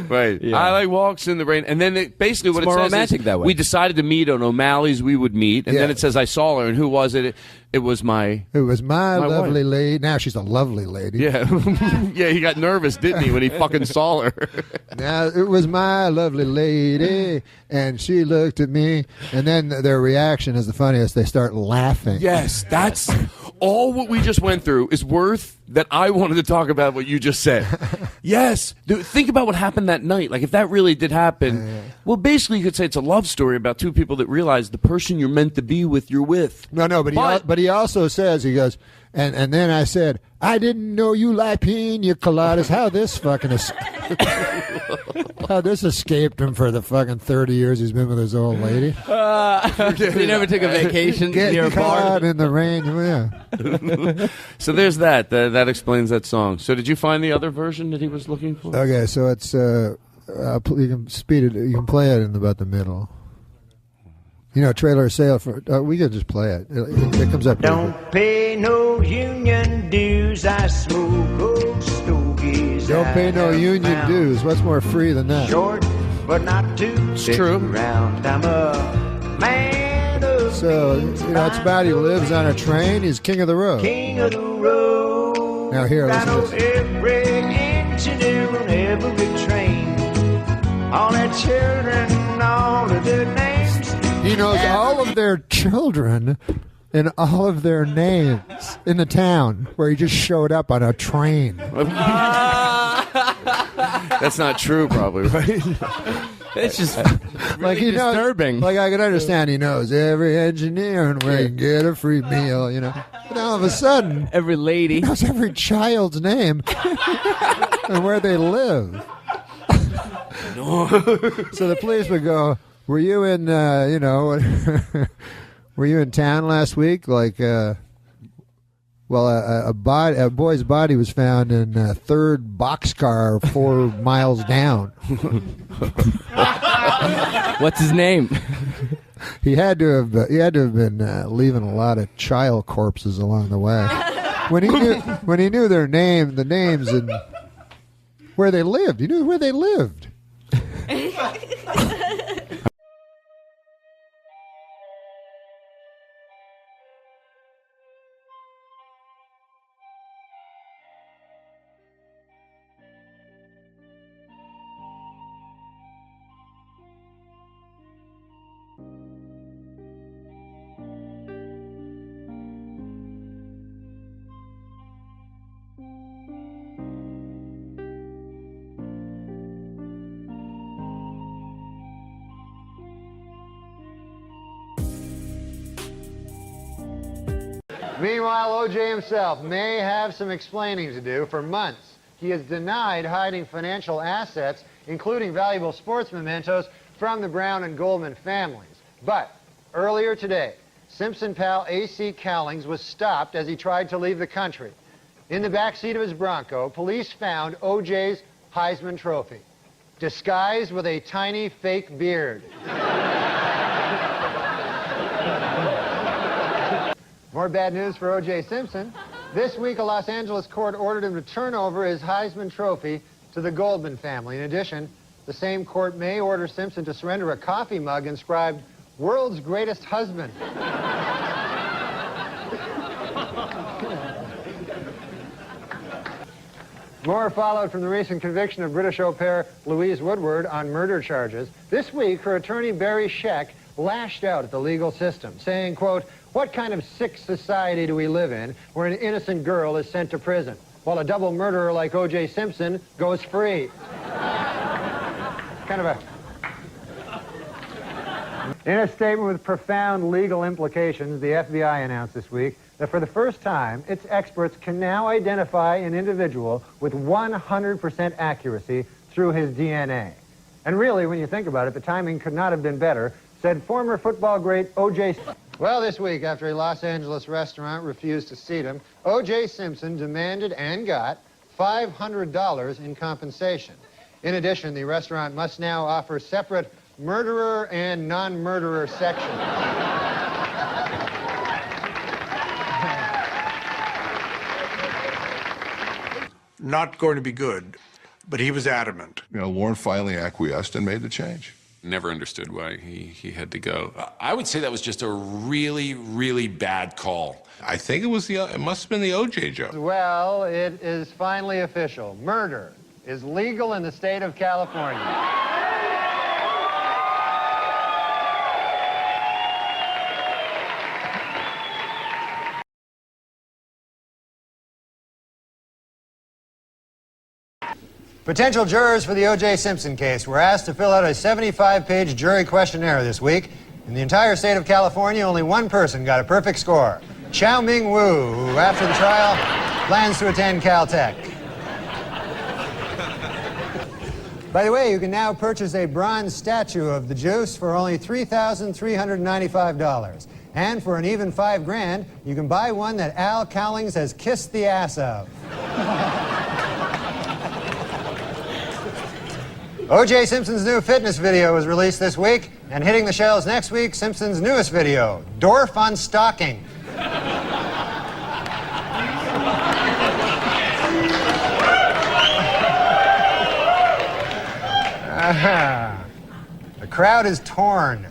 Right. Yeah. I like walks in the rain. And then basically what it says romantic is that way. We decided to meet on O'Malley's. We would meet. And then it says I saw her. And who was it? It was my lovely wife. lady. Now she's a lovely lady. Yeah. Yeah, he got nervous, didn't he, when he fucking saw her? Now, it was my lovely lady. And she looked at me. And then their reaction is the funniest. They start laughing. Yes, that's all what we just went through is worth that I wanted to talk about what you just said. Yes. Dude, think about what happened that night. Like, if that really did happen, well, basically, you could say it's a love story about two people that realize the person you're meant to be with, you're with. No, but he also says, he goes, and then I said, I didn't know you like pina coladas. How this escaped him for the fucking 30 years he's been with his old lady. He never took a vacation near a bar. In the rain, yeah. So there's that. That explains that song. So did you find the other version that he was looking for? Okay, so it's you can speed it. You can play it in about the middle. Trailer sale for. We could just play it. It comes up. Don't pay no union dues. I smoke old stogies. Don't pay no union dues. What's more free than that? Short, but not too. It's true. Around. I'm a man of So it's about he lives on a train. He's king of the road. King of the road. Now here, listen to this. Every engineer on every train. All their children, all of their names. He knows all of their children and all of their names in the town where he just showed up on a train. That's not true, probably, right? It's just like he disturbing. Like I can understand he knows every engineer and where you can get a free meal, But all of a sudden, every lady he knows every child's name and where they live. So the police would go, were you in, were you in town last week? Like, a boy's body was found in a third boxcar 4 miles down. What's his name? He had to have been leaving a lot of child corpses along the way. When he knew their name, the names, and where they lived, he knew where they lived. Meanwhile, O.J. himself may have some explaining to do. For months, he has denied hiding financial assets, including valuable sports mementos, from the Brown and Goldman families. But earlier today, Simpson pal A.C. Cowlings was stopped as he tried to leave the country. In the backseat of his Bronco, police found O.J.'s Heisman Trophy, disguised with a tiny fake beard. More bad news for O.J. Simpson. This week, a Los Angeles court ordered him to turn over his Heisman Trophy to the Goldman family. In addition, the same court may order Simpson to surrender a coffee mug inscribed, "World's Greatest Husband." More followed from the recent conviction of British au pair Louise Woodward on murder charges. This week, her attorney, Barry Scheck, lashed out at the legal system, saying, quote, "What kind of sick society do we live in where an innocent girl is sent to prison, while a double murderer like O.J. Simpson goes free?" Kind of a... In a statement with profound legal implications, the FBI announced this week that for the first time, its experts can now identify an individual with 100% accuracy through his DNA. And really, when you think about it, the timing could not have been better, said former football great O.J. Well, this week, after a Los Angeles restaurant refused to seat him, O.J. Simpson demanded and got $500 in compensation. In addition, the restaurant must now offer separate murderer and non-murderer sections. Not going to be good, but he was adamant. You know, Warren finally acquiesced and made the change. Never understood why he had to go. I would say that was just a really, really bad call. I think it must have been the O.J. joke. Well, it is finally official. Murder is legal in the state of California. Potential jurors for the O.J. Simpson case were asked to fill out a 75-page jury questionnaire this week. In the entire state of California, only one person got a perfect score. Chow Ming Wu, who after the trial plans to attend Caltech. By the way, you can now purchase a bronze statue of the Juice for only $3,395. And for an even $5,000, you can buy one that Al Cowlings has kissed the ass of. O.J. Simpson's new fitness video was released this week, and hitting the shelves next week, Simpson's newest video, Dorf on Stalking. The crowd is torn.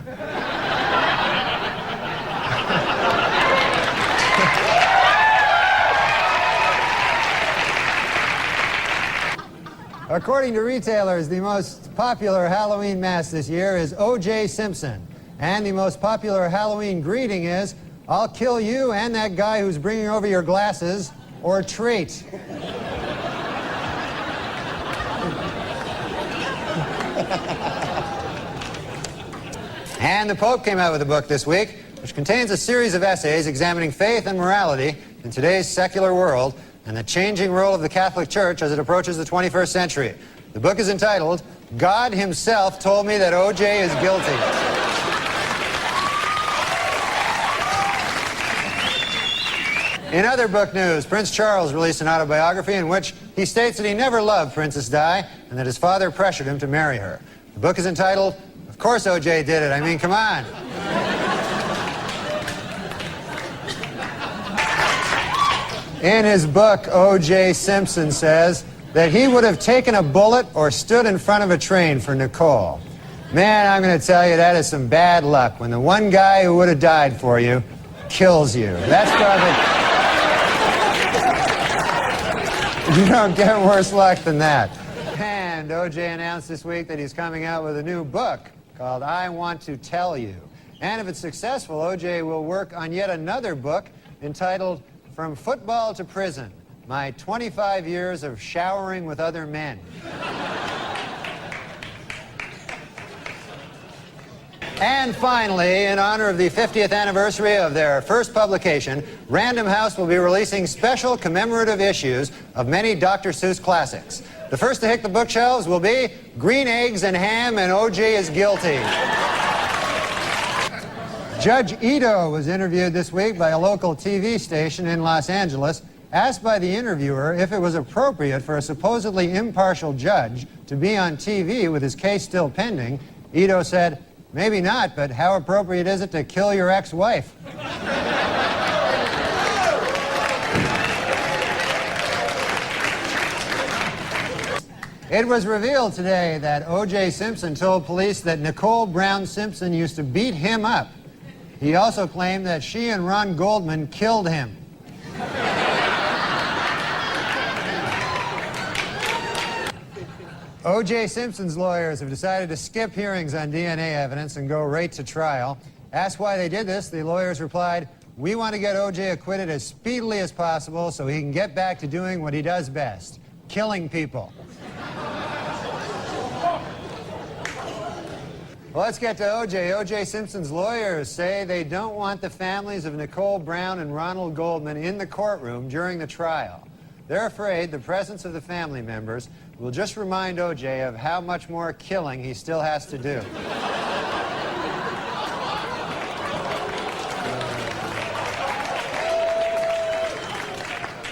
According to retailers, the most popular Halloween mask this year is O.J. Simpson. And the most popular Halloween greeting is, "I'll kill you and that guy who's bringing over your glasses," or treat. And the Pope came out with a book this week, which contains a series of essays examining faith and morality in today's secular world and the changing role of the Catholic Church as it approaches the 21st century. The book is entitled, "God Himself Told Me That O.J. is Guilty." In other book news, Prince Charles released an autobiography in which he states that he never loved Princess Di and that his father pressured him to marry her. The book is entitled, "A Of course O.J. did it. I mean, come on. In his book, O.J. Simpson says that he would have taken a bullet or stood in front of a train for Nicole. Man, I'm going to tell you, that is some bad luck when the one guy who would have died for you kills you. That's probably... You don't get worse luck than that. And O.J. announced this week that he's coming out with a new book called I Want to Tell You. And if it's successful, O.J. will work on yet another book entitled From Football to Prison, My 25 Years of Showering with Other Men. And finally, in honor of the 50th anniversary of their first publication, Random House will be releasing special commemorative issues of many Dr. Seuss classics. The first to hit the bookshelves will be Green Eggs and Ham and O.J. is Guilty. Judge Ito was interviewed this week by a local TV station in Los Angeles. Asked by the interviewer if it was appropriate for a supposedly impartial judge to be on TV with his case still pending, Ito said, "Maybe not, but how appropriate is it to kill your ex-wife?" It was revealed today that O.J. Simpson told police that Nicole Brown Simpson used to beat him up. He also claimed that she and Ron Goldman killed him. O.J. Simpson's lawyers have decided to skip hearings on DNA evidence and go right to trial. Asked why they did this, the lawyers replied, "We want to get O.J. acquitted as speedily as possible so he can get back to doing what he does best, killing people." Well, let's get to O.J. O.J. Simpson's lawyers say they don't want the families of Nicole Brown and Ronald Goldman in the courtroom during the trial. They're afraid the presence of the family members will just remind O.J. of how much more killing he still has to do.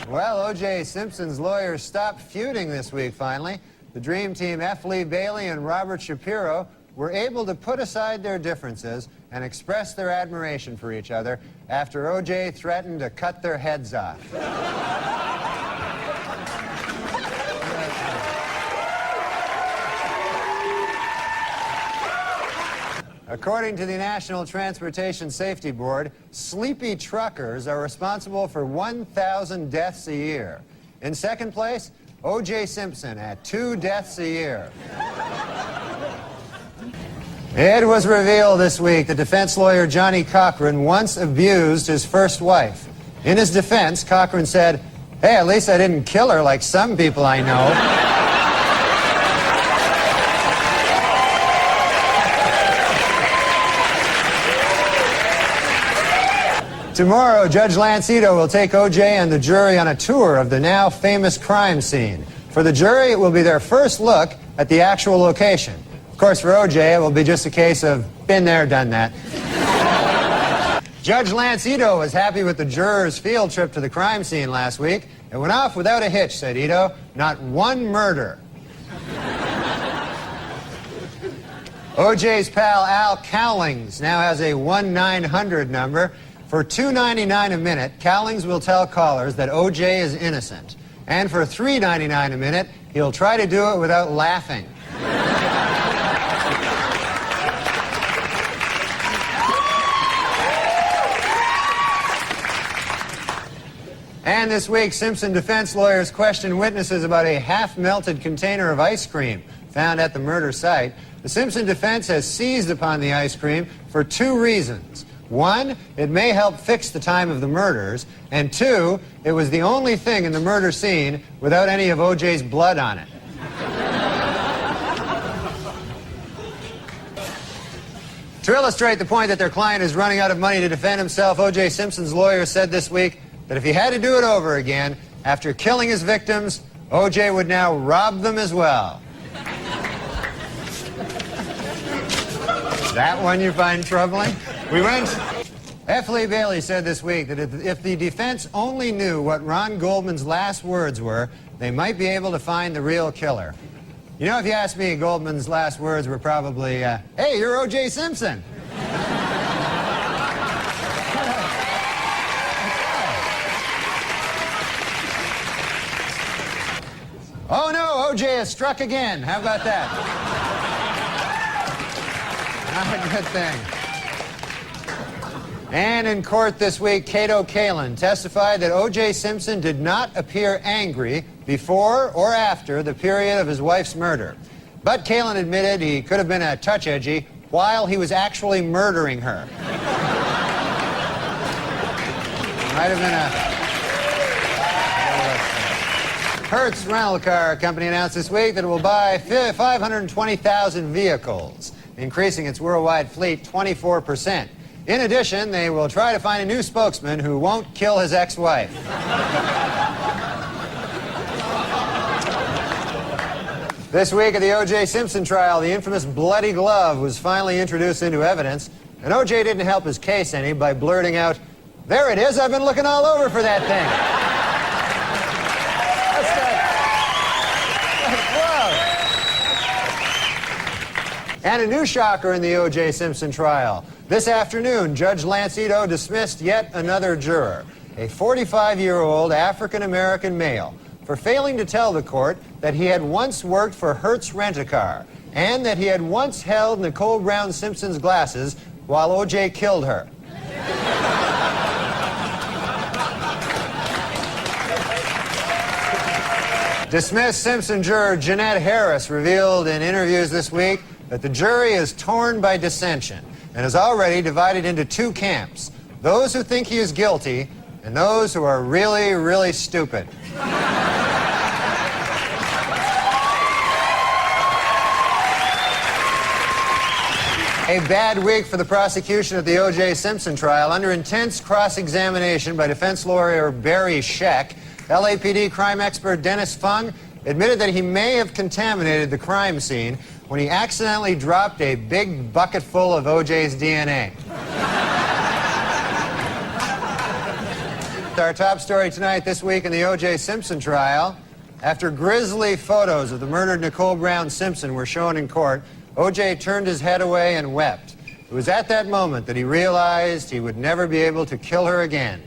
Well, O.J. Simpson's lawyers stopped feuding this week, finally. The Dream Team, F. Lee Bailey and Robert Shapiro, were able to put aside their differences and express their admiration for each other after O.J. threatened to cut their heads off. According to the National Transportation Safety Board, sleepy truckers are responsible for 1,000 deaths a year. In second place, O.J. Simpson at 2 deaths a year. It was revealed this week that defense lawyer Johnny Cochran once abused his first wife. In his defense, Cochran said, "Hey, at least I didn't kill her like some people I know." Tomorrow, Judge Lance Ito will take O.J. and the jury on a tour of the now famous crime scene. For the jury, it will be their first look at the actual location. Of course, for O.J., it will be just a case of been there, done that. Judge Lance Ito was happy with the jurors' field trip to the crime scene last week. It went off without a hitch, said Ito. Not one murder. O.J.'s pal Al Cowlings now has a 1-900 number. For $2.99 a minute, Cowlings will tell callers that O.J. is innocent. And for $3.99 a minute, he'll try to do it without laughing. And this week, Simpson defense lawyers questioned witnesses about a half-melted container of ice cream found at the murder site. The Simpson defense has seized upon the ice cream for 2 reasons. 1, it may help fix the time of the murders, and 2, it was the only thing in the murder scene without any of O.J.'s blood on it. To illustrate the point that their client is running out of money to defend himself, O.J. Simpson's lawyer said this week that if he had to do it over again, after killing his victims, O.J. would now rob them as well. That one you find troubling? We went. F. Lee Bailey said this week that if the defense only knew what Ron Goldman's last words were, they might be able to find the real killer. You know, if you ask me, Goldman's last words were probably, hey, you're O.J. Simpson. Oh no, O.J. has struck again. How about that? Not a good thing. And in court this week, Cato Kalin testified that O.J. Simpson did not appear angry before or after the period of his wife's murder. But Kalin admitted he could have been a touch edgy while he was actually murdering her. Might have been a... Hertz Rental Car Company announced this week that it will buy 520,000 vehicles, increasing its worldwide fleet 24%. In addition, they will try to find a new spokesman who won't kill his ex-wife. This week at the O.J. Simpson trial, the infamous bloody glove was finally introduced into evidence, and O.J. didn't help his case any by blurting out, "There it is, I've been looking all over for that thing." That's that glove. And a new shocker in the O.J. Simpson trial. This afternoon, Judge Lance Ito dismissed yet another juror, a 45-year-old African-American male, for failing to tell the court that he had once worked for Hertz Rent-A-Car and that he had once held Nicole Brown Simpson's glasses while O.J. killed her. Dismissed Simpson juror Jeanette Harris revealed in interviews this week that the jury is torn by dissension and is already divided into two camps, those who think he is guilty and those who are really, really stupid. A bad week for the prosecution at the O.J. Simpson trial. Under intense cross-examination by defense lawyer Barry Scheck, LAPD crime expert Dennis Fung admitted that he may have contaminated the crime scene when he accidentally dropped a big bucket full of O.J.'s DNA. Our top story tonight this week in the O.J. Simpson trial. After grisly photos of the murdered Nicole Brown Simpson were shown in court, O.J. turned his head away and wept. It was at that moment that he realized he would never be able to kill her again.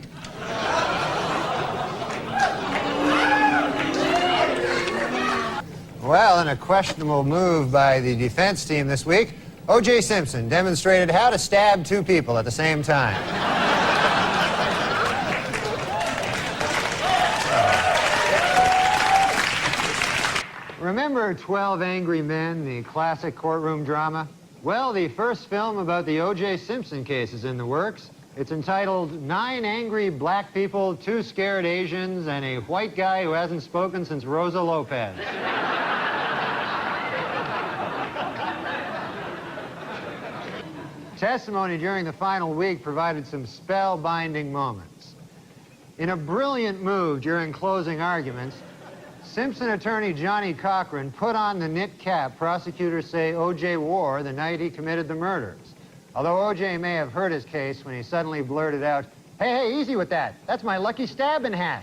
Well, in a questionable move by the defense team this week, O.J. Simpson demonstrated how to stab two people at the same time. Remember 12 Angry Men, the classic courtroom drama? Well, the first film about the O.J. Simpson case is in the works. It's entitled 9 Angry Black People, 2 Scared Asians, and a White Guy Who Hasn't Spoken Since Rosa Lopez. Testimony during the final week provided some spellbinding moments. In a brilliant move during closing arguments, Simpson attorney Johnny Cochran put on the knit cap prosecutors say O.J. wore the night he committed the murders. Although O.J. may have hurt his case when he suddenly blurted out, hey, easy with that. That's my lucky stabbing hat.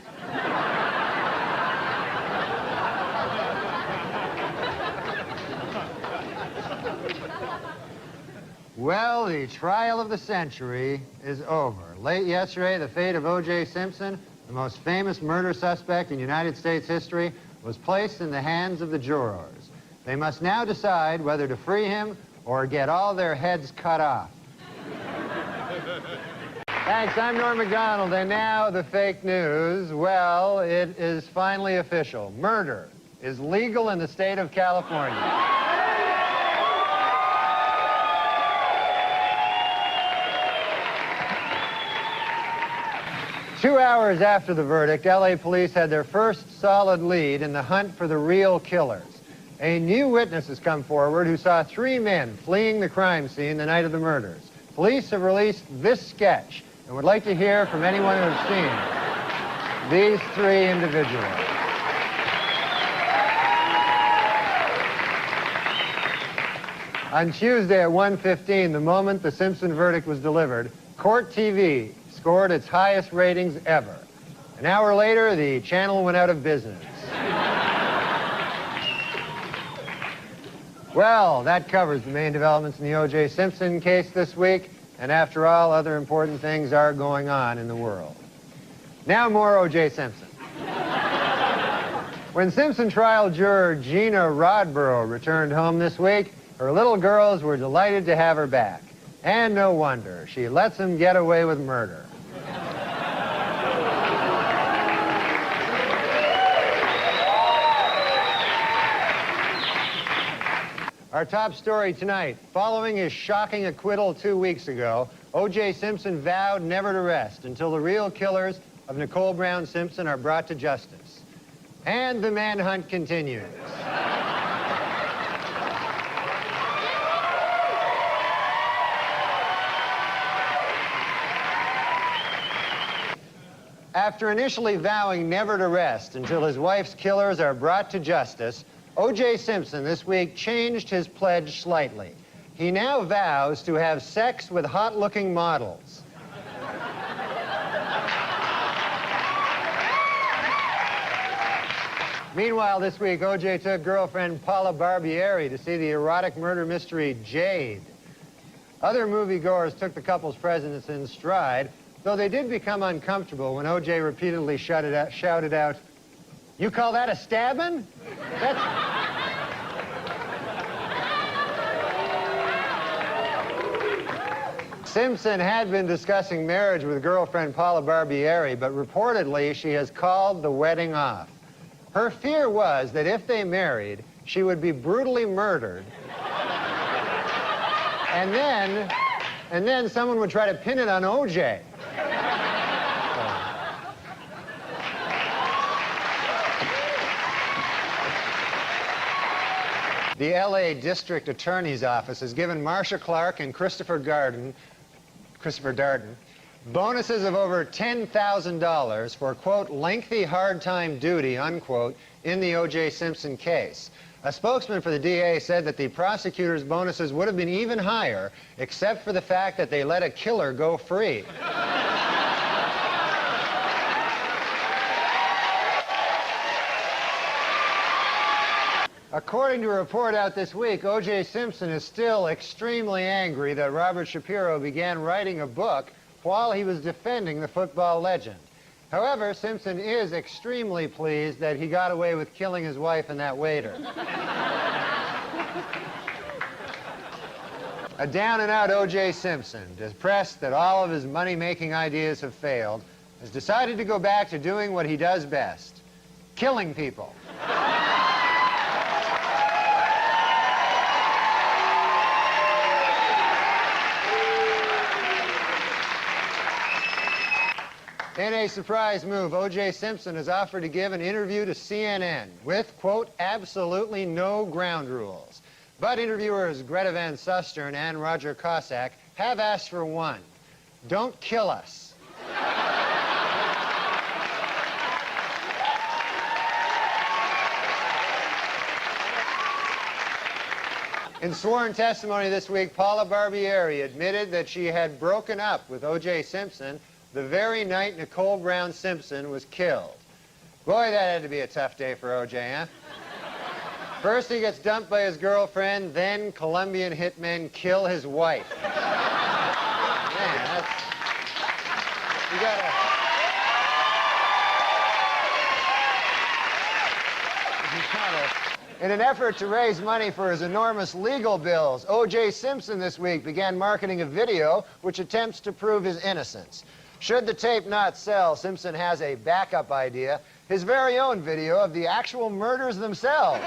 Well, the trial of the century is over. Late yesterday, the fate of O.J. Simpson, the most famous murder suspect in United States history, was placed in the hands of the jurors. They must now decide whether to free him or get all their heads cut off. Thanks, I'm Norm MacDonald, and now the fake news. Well, it is finally official. Murder is legal in the state of California. 2 hours after the verdict, LA police had their first solid lead in the hunt for the real killers. A new witness has come forward who saw 3 men fleeing the crime scene the night of the murders. Police have released this sketch and would like to hear from anyone who has seen these 3 individuals. On Tuesday at 1:15, the moment the Simpson verdict was delivered, Court TV scored its highest ratings ever. An hour later, the channel went out of business. Well, that covers the main developments in the O.J. Simpson case this week. And after all, other important things are going on in the world. Now more O.J. Simpson. When Simpson trial juror Gina Rodborough returned home this week, her little girls were delighted to have her back. And no wonder. She lets him get away with murder. Our top story tonight. Following his shocking acquittal 2 weeks ago, O.J. Simpson vowed never to rest until the real killers of Nicole Brown Simpson are brought to justice. And the manhunt continues. After initially vowing never to rest until his wife's killers are brought to justice, O.J. Simpson this week changed his pledge slightly. He now vows to have sex with hot-looking models. Meanwhile, this week, O.J. took girlfriend Paula Barbieri to see the erotic murder mystery Jade. Other moviegoers took the couple's presence in stride, though they did become uncomfortable when O.J. repeatedly shouted out, "You call that a stabbing? Simpson had been discussing marriage with girlfriend Paula Barbieri, but reportedly she has called the wedding off. Her fear was that if they married, she would be brutally murdered. And then someone would try to pin it on O.J. The L.A. District Attorney's Office has given Marsha Clark and Christopher Darden bonuses of over $10,000 for, quote, lengthy hard time duty, unquote, in the O.J. Simpson case. A spokesman for the DA said that the prosecutor's bonuses would have been even higher, except for the fact that they let a killer go free. According to a report out this week, O.J. Simpson is still extremely angry that Robert Shapiro began writing a book while he was defending the football legend. However, Simpson is extremely pleased that he got away with killing his wife and that waiter. A down-and-out O.J. Simpson, depressed that all of his money-making ideas have failed, has decided to go back to doing what he does best, killing people. In a surprise move, O.J. Simpson has offered to give an interview to CNN with, quote, absolutely no ground rules. But interviewers Greta Van Susteren and Roger Cossack have asked for one. Don't kill us. In sworn testimony this week, Paula Barbieri admitted that she had broken up with O.J. Simpson the very night Nicole Brown Simpson was killed. Boy, that had to be a tough day for O.J., huh? First he gets dumped by his girlfriend, then Colombian hitmen kill his wife. Man, that's... You gotta... In an effort to raise money for his enormous legal bills, O.J. Simpson this week began marketing a video which attempts to prove his innocence. Should the tape not sell, Simpson has a backup idea, his very own video of the actual murders themselves.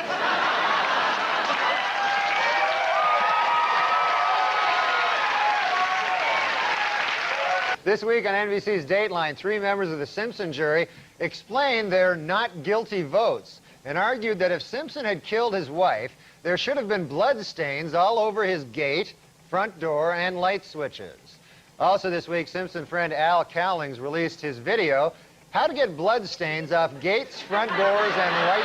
This week on NBC's Dateline, 3 members of the Simpson jury explained their not guilty votes and argued that if Simpson had killed his wife, there should have been blood stains all over his gate, front door, and light switches. Also this week, Simpson friend Al Cowlings released his video, How to Get Blood Stains Off Gates, Front Doors, and Light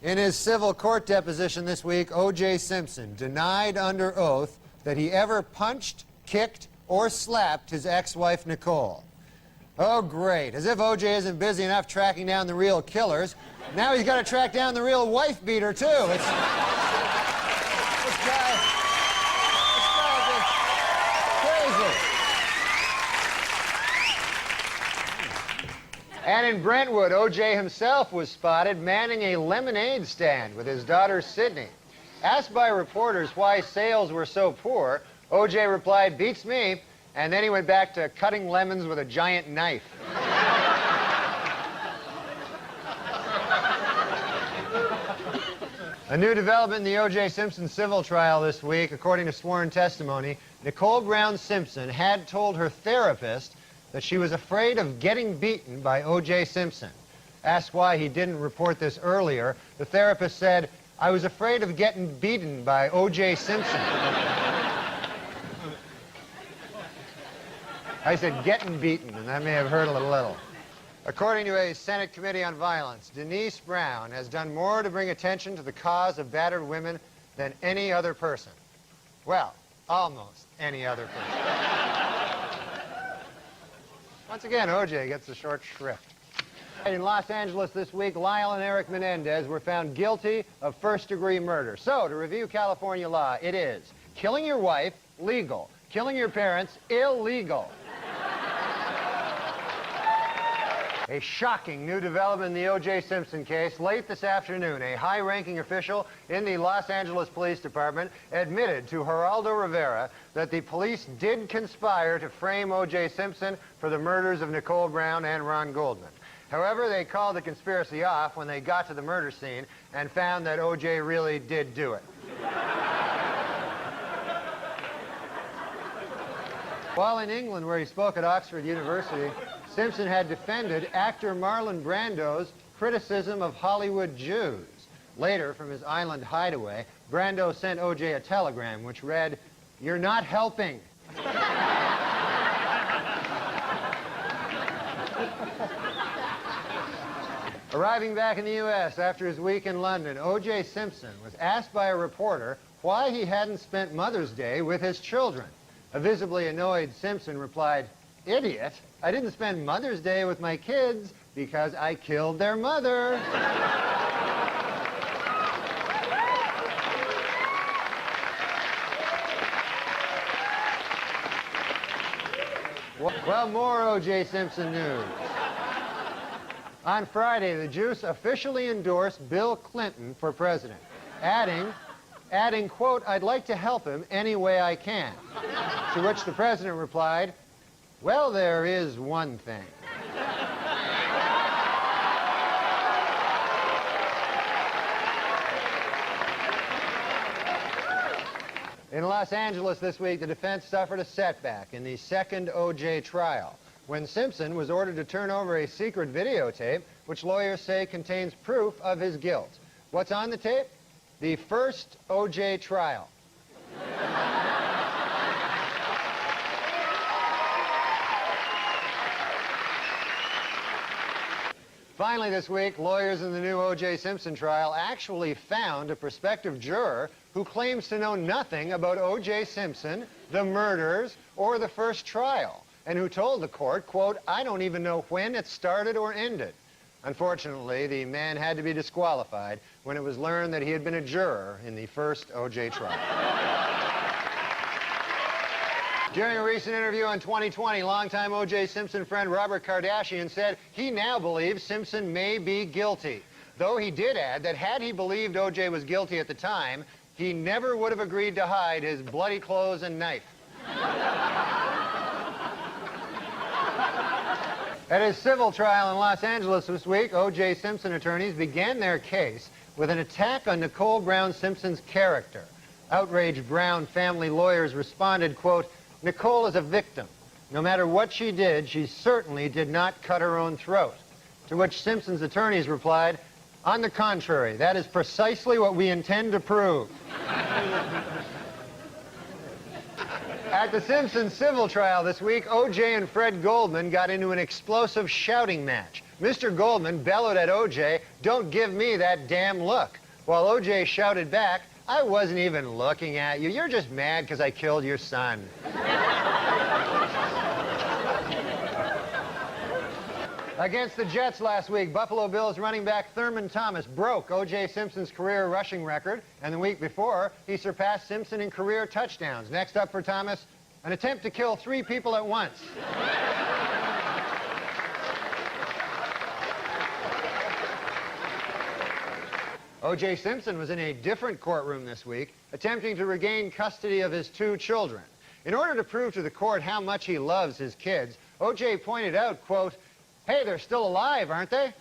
Switches. In his civil court deposition this week, O.J. Simpson denied under oath that he ever punched, kicked, or slapped his ex-wife Nicole. Oh, great. As if O.J. isn't busy enough tracking down the real killers. Now he's got to track down the real wife beater, too. This guy is crazy. And in Brentwood, O.J. himself was spotted manning a lemonade stand with his daughter, Sydney. Asked by reporters why sales were so poor, O.J. replied, "Beats me," and then he went back to cutting lemons with a giant knife. A new development in the O.J. Simpson civil trial this week. According to sworn testimony, Nicole Brown Simpson had told her therapist that she was afraid of getting beaten by O.J. Simpson. Asked why he didn't report this earlier, the therapist said, "I was afraid of getting beaten by O.J. Simpson." I said getting beaten, and that may have hurt a little. According to a Senate Committee on Violence, Denise Brown has done more to bring attention to the cause of battered women than any other person. Well, almost any other person. Once again, O.J. gets the short shrift. In Los Angeles this week, Lyle and Eric Menendez were found guilty of first-degree murder. So, to review California law, it is killing your wife, legal. Killing your parents, illegal. A shocking new development in the O.J. Simpson case. Late this afternoon, a high-ranking official in the Los Angeles Police Department admitted to Geraldo Rivera that the police did conspire to frame O.J. Simpson for the murders of Nicole Brown and Ron Goldman. However, they called the conspiracy off when they got to the murder scene and found that O.J. really did do it. While in England, where he spoke at Oxford University, Simpson had defended actor Marlon Brando's criticism of Hollywood Jews. Later, from his island hideaway, Brando sent O.J. a telegram which read, "You're not helping." Arriving back in the U.S. after his week in London, O.J. Simpson was asked by a reporter why he hadn't spent Mother's Day with his children. A visibly annoyed Simpson replied, "Idiot, I didn't spend Mother's Day with my kids because I killed their mother." Well, more O.J. Simpson news. On Friday, the Juice officially endorsed Bill Clinton for president, adding, quote, "I'd like to help him any way I can." To which the president replied, "Well, there is one thing." In Los Angeles this week, the defense suffered a setback in the second O.J. trial when Simpson was ordered to turn over a secret videotape which lawyers say contains proof of his guilt. What's on the tape? The first O.J. trial. Finally this week, lawyers in the new O.J. Simpson trial actually found a prospective juror who claims to know nothing about O.J. Simpson, the murders, or the first trial, and who told the court, quote, "I don't even know when it started or ended." Unfortunately, the man had to be disqualified when it was learned that he had been a juror in the first O.J. trial. During a recent interview on 2020, longtime O.J. Simpson friend Robert Kardashian said he now believes Simpson may be guilty, though he did add that had he believed O.J. was guilty at the time, he never would have agreed to hide his bloody clothes and knife. At his civil trial in Los Angeles this week, O.J. Simpson attorneys began their case with an attack on Nicole Brown Simpson's character. Outraged Brown family lawyers responded, quote, "Nicole is a victim. No matter what she did, she certainly did not cut her own throat." To which Simpson's attorneys replied, "On the contrary, that is precisely what we intend to prove." At the Simpson civil trial this week, O.J. and Fred Goldman got into an explosive shouting match. Mr. Goldman bellowed at O.J., "Don't give me that damn look," while O.J. shouted back, "I wasn't even looking at you. You're just mad because I killed your son." Against the Jets last week, Buffalo Bills running back Thurman Thomas broke O.J. Simpson's career rushing record, and the week before, he surpassed Simpson in career touchdowns. Next up for Thomas, an attempt to kill 3 people at once. O.J. Simpson was in a different courtroom this week, attempting to regain custody of his 2 children. In order to prove to the court how much he loves his kids, O.J. pointed out, quote, "Hey, they're still alive, aren't they?"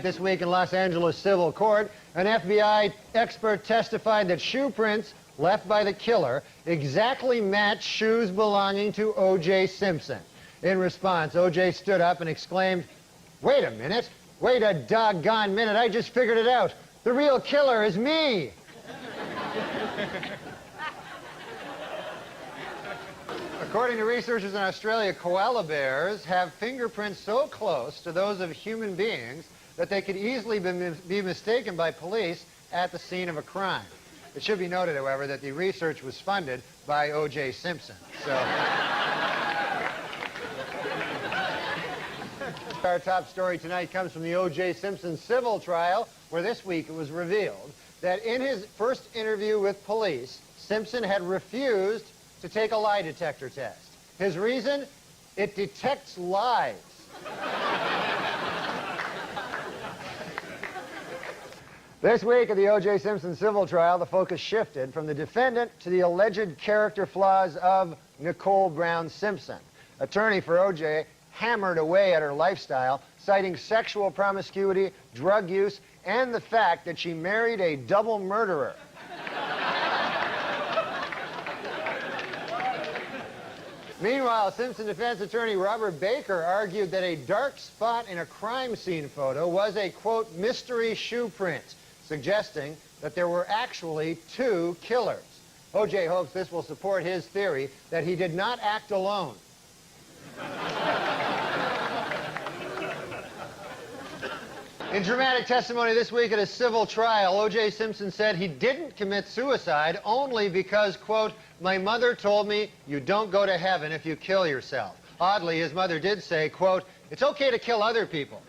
This week in Los Angeles civil court, an FBI expert testified that shoe prints left by the killer exactly match shoes belonging to O.J. Simpson. In response, O.J. stood up and exclaimed, "Wait a minute, wait a doggone minute, I just figured it out. The real killer is me." According to researchers in Australia, koala bears have fingerprints so close to those of human beings that they could easily be mistaken by police at the scene of a crime. It should be noted, however, that the research was funded by O.J. Simpson. So, our top story tonight comes from the O.J. Simpson civil trial, where this week it was revealed that in his first interview with police, Simpson had refused to take a lie detector test. His reason? It detects lies. This week at the O.J. Simpson civil trial, the focus shifted from the defendant to the alleged character flaws of Nicole Brown Simpson. Attorney for O.J. hammered away at her lifestyle, citing sexual promiscuity, drug use, and the fact that she married a double murderer. Meanwhile, Simpson defense attorney Robert Baker argued that a dark spot in a crime scene photo was a, quote, mystery shoe print, suggesting that there were actually 2 killers. O.J. hopes this will support his theory that he did not act alone. In dramatic testimony this week at a civil trial, O.J. Simpson said he didn't commit suicide only because, quote, "My mother told me you don't go to heaven if you kill yourself." Oddly, his mother did say, quote, "It's okay to kill other people."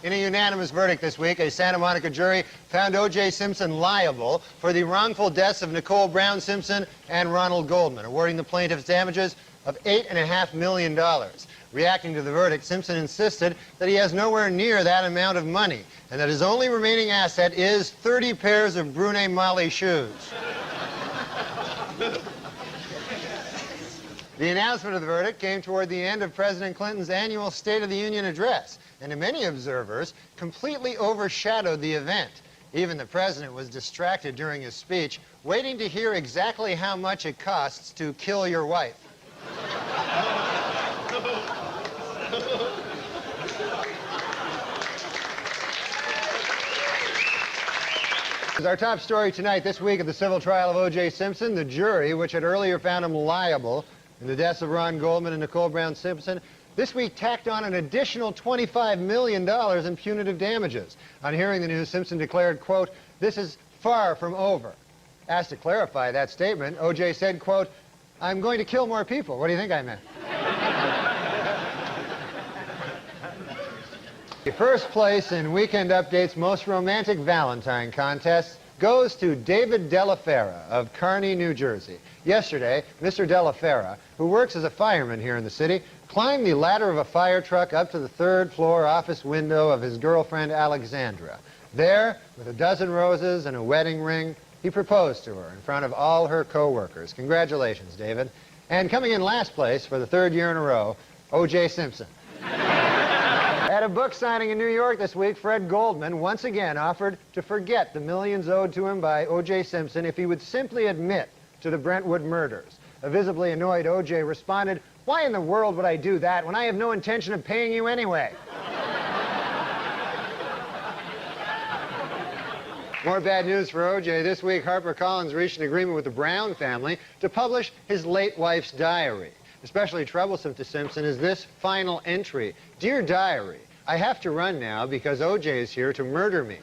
In a unanimous verdict this week, a Santa Monica jury found O.J. Simpson liable for the wrongful deaths of Nicole Brown Simpson and Ronald Goldman, awarding the plaintiffs damages of $8.5 million. Reacting to the verdict, Simpson insisted that he has nowhere near that amount of money and that his only remaining asset is 30 pairs of Brune Mali shoes. The announcement of the verdict came toward the end of President Clinton's annual State of the Union address, and to many observers, completely overshadowed the event. Even the president was distracted during his speech, waiting to hear exactly how much it costs to kill your wife. Our top story tonight, this week at the civil trial of O.J. Simpson, the jury, which had earlier found him liable in the deaths of Ron Goldman and Nicole Brown Simpson, this week tacked on an additional $25 million in punitive damages. On hearing the news, Simpson declared, quote, "This is far from over." Asked to clarify that statement, O.J. said, quote, "I'm going to kill more people. What do you think I meant?" The first place in Weekend Update's Most Romantic Valentine contest goes to David Della Fera of Kearney, New Jersey. Yesterday, Mr. Della Fera, who works as a fireman here in the city, climbed the ladder of a fire truck up to the 3rd floor office window of his girlfriend, Alexandra. There, with a dozen roses and a wedding ring, he proposed to her in front of all her co-workers. Congratulations, David. And coming in last place for the 3rd year in a row, O.J. Simpson. At a book signing in New York this week, Fred Goldman once again offered to forget the millions owed to him by O.J. Simpson if he would simply admit to the Brentwood murders. A visibly annoyed O.J. responded, "Why in the world would I do that when I have no intention of paying you anyway?" More bad news for O.J. This week, HarperCollins reached an agreement with the Brown family to publish his late wife's diary. Especially troublesome to Simpson is this final entry. "Dear Diary, I have to run now because O.J. is here to murder me.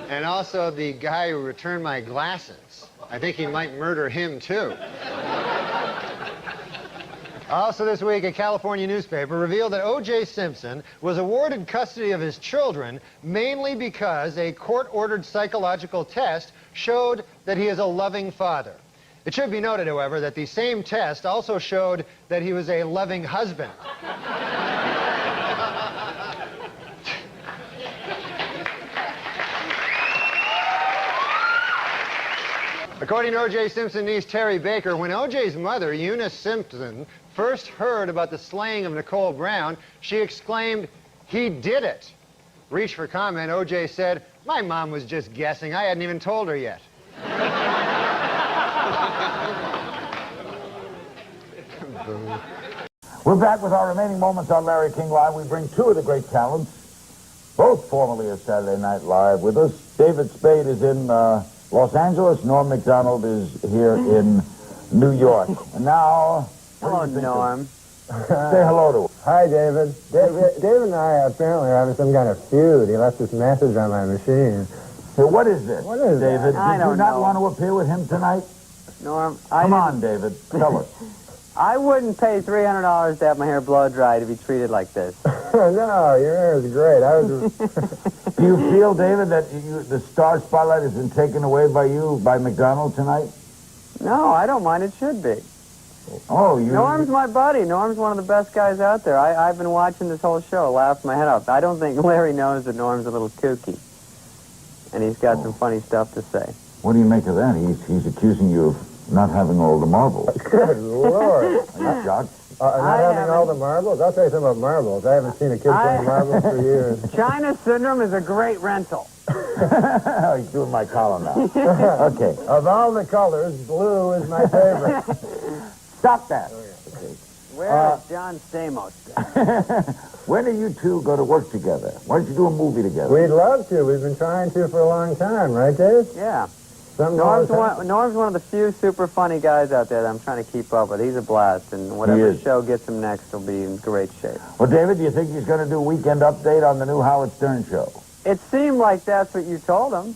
And also the guy who returned my glasses. I think he might murder him, too. Also this week, a California newspaper revealed that O.J. Simpson was awarded custody of his children mainly because a court-ordered psychological test showed that he is a loving father. It should be noted, however, that the same test also showed that he was a loving husband. According to O.J. Simpson's niece, Terry Baker, when O.J.'s mother, Eunice Simpson, first heard about the slaying of Nicole Brown, she exclaimed, "He did it." Reached for comment, O.J. said, "My mom was just guessing. I hadn't even told her yet." We're back with our remaining moments on Larry King Live. We bring two of the great talents, both formerly of Saturday Night Live, with us. David Spade is in Los Angeles. Norm MacDonald is here in New York. And now, hello, Norm. Say hello to him. Hi, David. David and I apparently are having some kind of feud. He left this message on my machine. Hey, what is this, What is David? that? Did you not want to appear with him tonight? Norm, Come on, David. Tell us. I wouldn't pay $300 to have my hair blow dry to be treated like this. No, your hair is great. Do you feel, David, that the star spotlight has been taken away by you, by McDonald tonight? No, I don't mind. It should be. Oh, Norm's my buddy. Norm's one of the best guys out there. I've been watching this whole show, laughed my head off. I don't think Larry knows that Norm's a little kooky. And he's got some funny stuff to say. What do you make of that? He's accusing you of not having all the marbles. Good Lord. Are you shocked? Not having all the marbles? I'll tell you something about marbles. I haven't seen a kid play marbles for years. China Syndrome is a great rental. He's doing my column now. Okay. Of all the colors, blue is my favorite. Stop that. Where is John Stamos? When are you two going to work together? Why don't you do a movie together? We'd love to. We've been trying to for a long time, right, Dave? Yeah. Norm's one of the few super funny guys out there that I'm trying to keep up with. He's a blast, and whatever show gets him next will be in great shape. Well, David, do you think he's going to do a weekend update on the new Howard Stern show? It seemed like that's what you told him.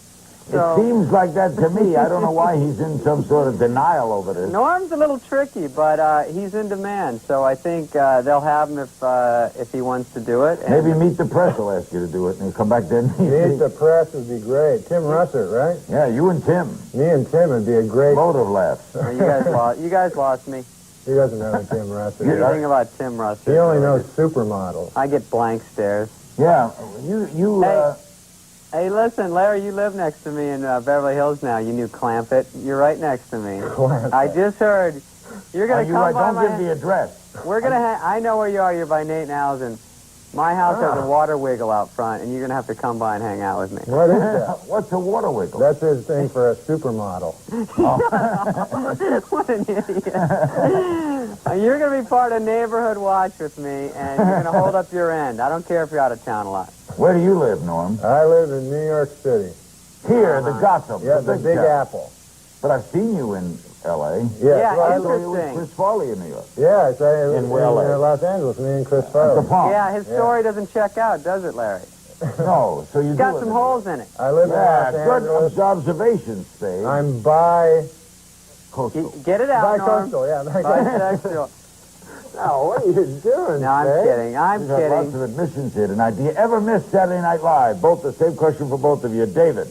So. It seems like that to me. I don't know why he's in some sort of denial over this. Norm's a little tricky, but he's in demand, so I think they'll have him if he wants to do it. And maybe Meet the Press will ask you to do it, and he'll come back then. Meet the Press would be great. Tim Russert, right? Yeah, you and Tim. Me and Tim would be a great... Load of laughs. You guys lost me. He doesn't know Tim Russert. Anything about Tim Russert. He only knows supermodels. I get blank stares. Yeah, Hey, listen, Larry, you live next to me in Beverly Hills now. You knew Clampett. You're right next to me. Clampett. I just heard you're going to come by don't give the address. We're going to I know where you are. You're by Nate and Al's, and my house has a water wiggle out front, and you're going to have to come by and hang out with me. What is that? What's a water wiggle? That's his thing for a supermodel. What an idiot. You're going to be part of Neighborhood Watch with me, and you're going to hold up your end. I don't care if you're out of town a lot. Where do you live, Norm? I live in New York City. Here, the Gotham. Yeah, the Big Apple. But I've seen you in L.A. Yeah, I saw you with Chris Farley in New York. Yeah, I saw you in Los Angeles, me and Chris Farley. Yeah, his story doesn't check out, does it, Larry? No, so you It's got some holes in it. I live in Los Angeles. Good observations, Spade. I'm bi-coastal. Get it out, Bi-coastal, Norm. Yeah, bisexual. No, what are you doing? No, I'm kidding. I'm We've had kidding. lots of admissions here tonight. Do you ever miss Saturday Night Live? Both the same question for both of you. David.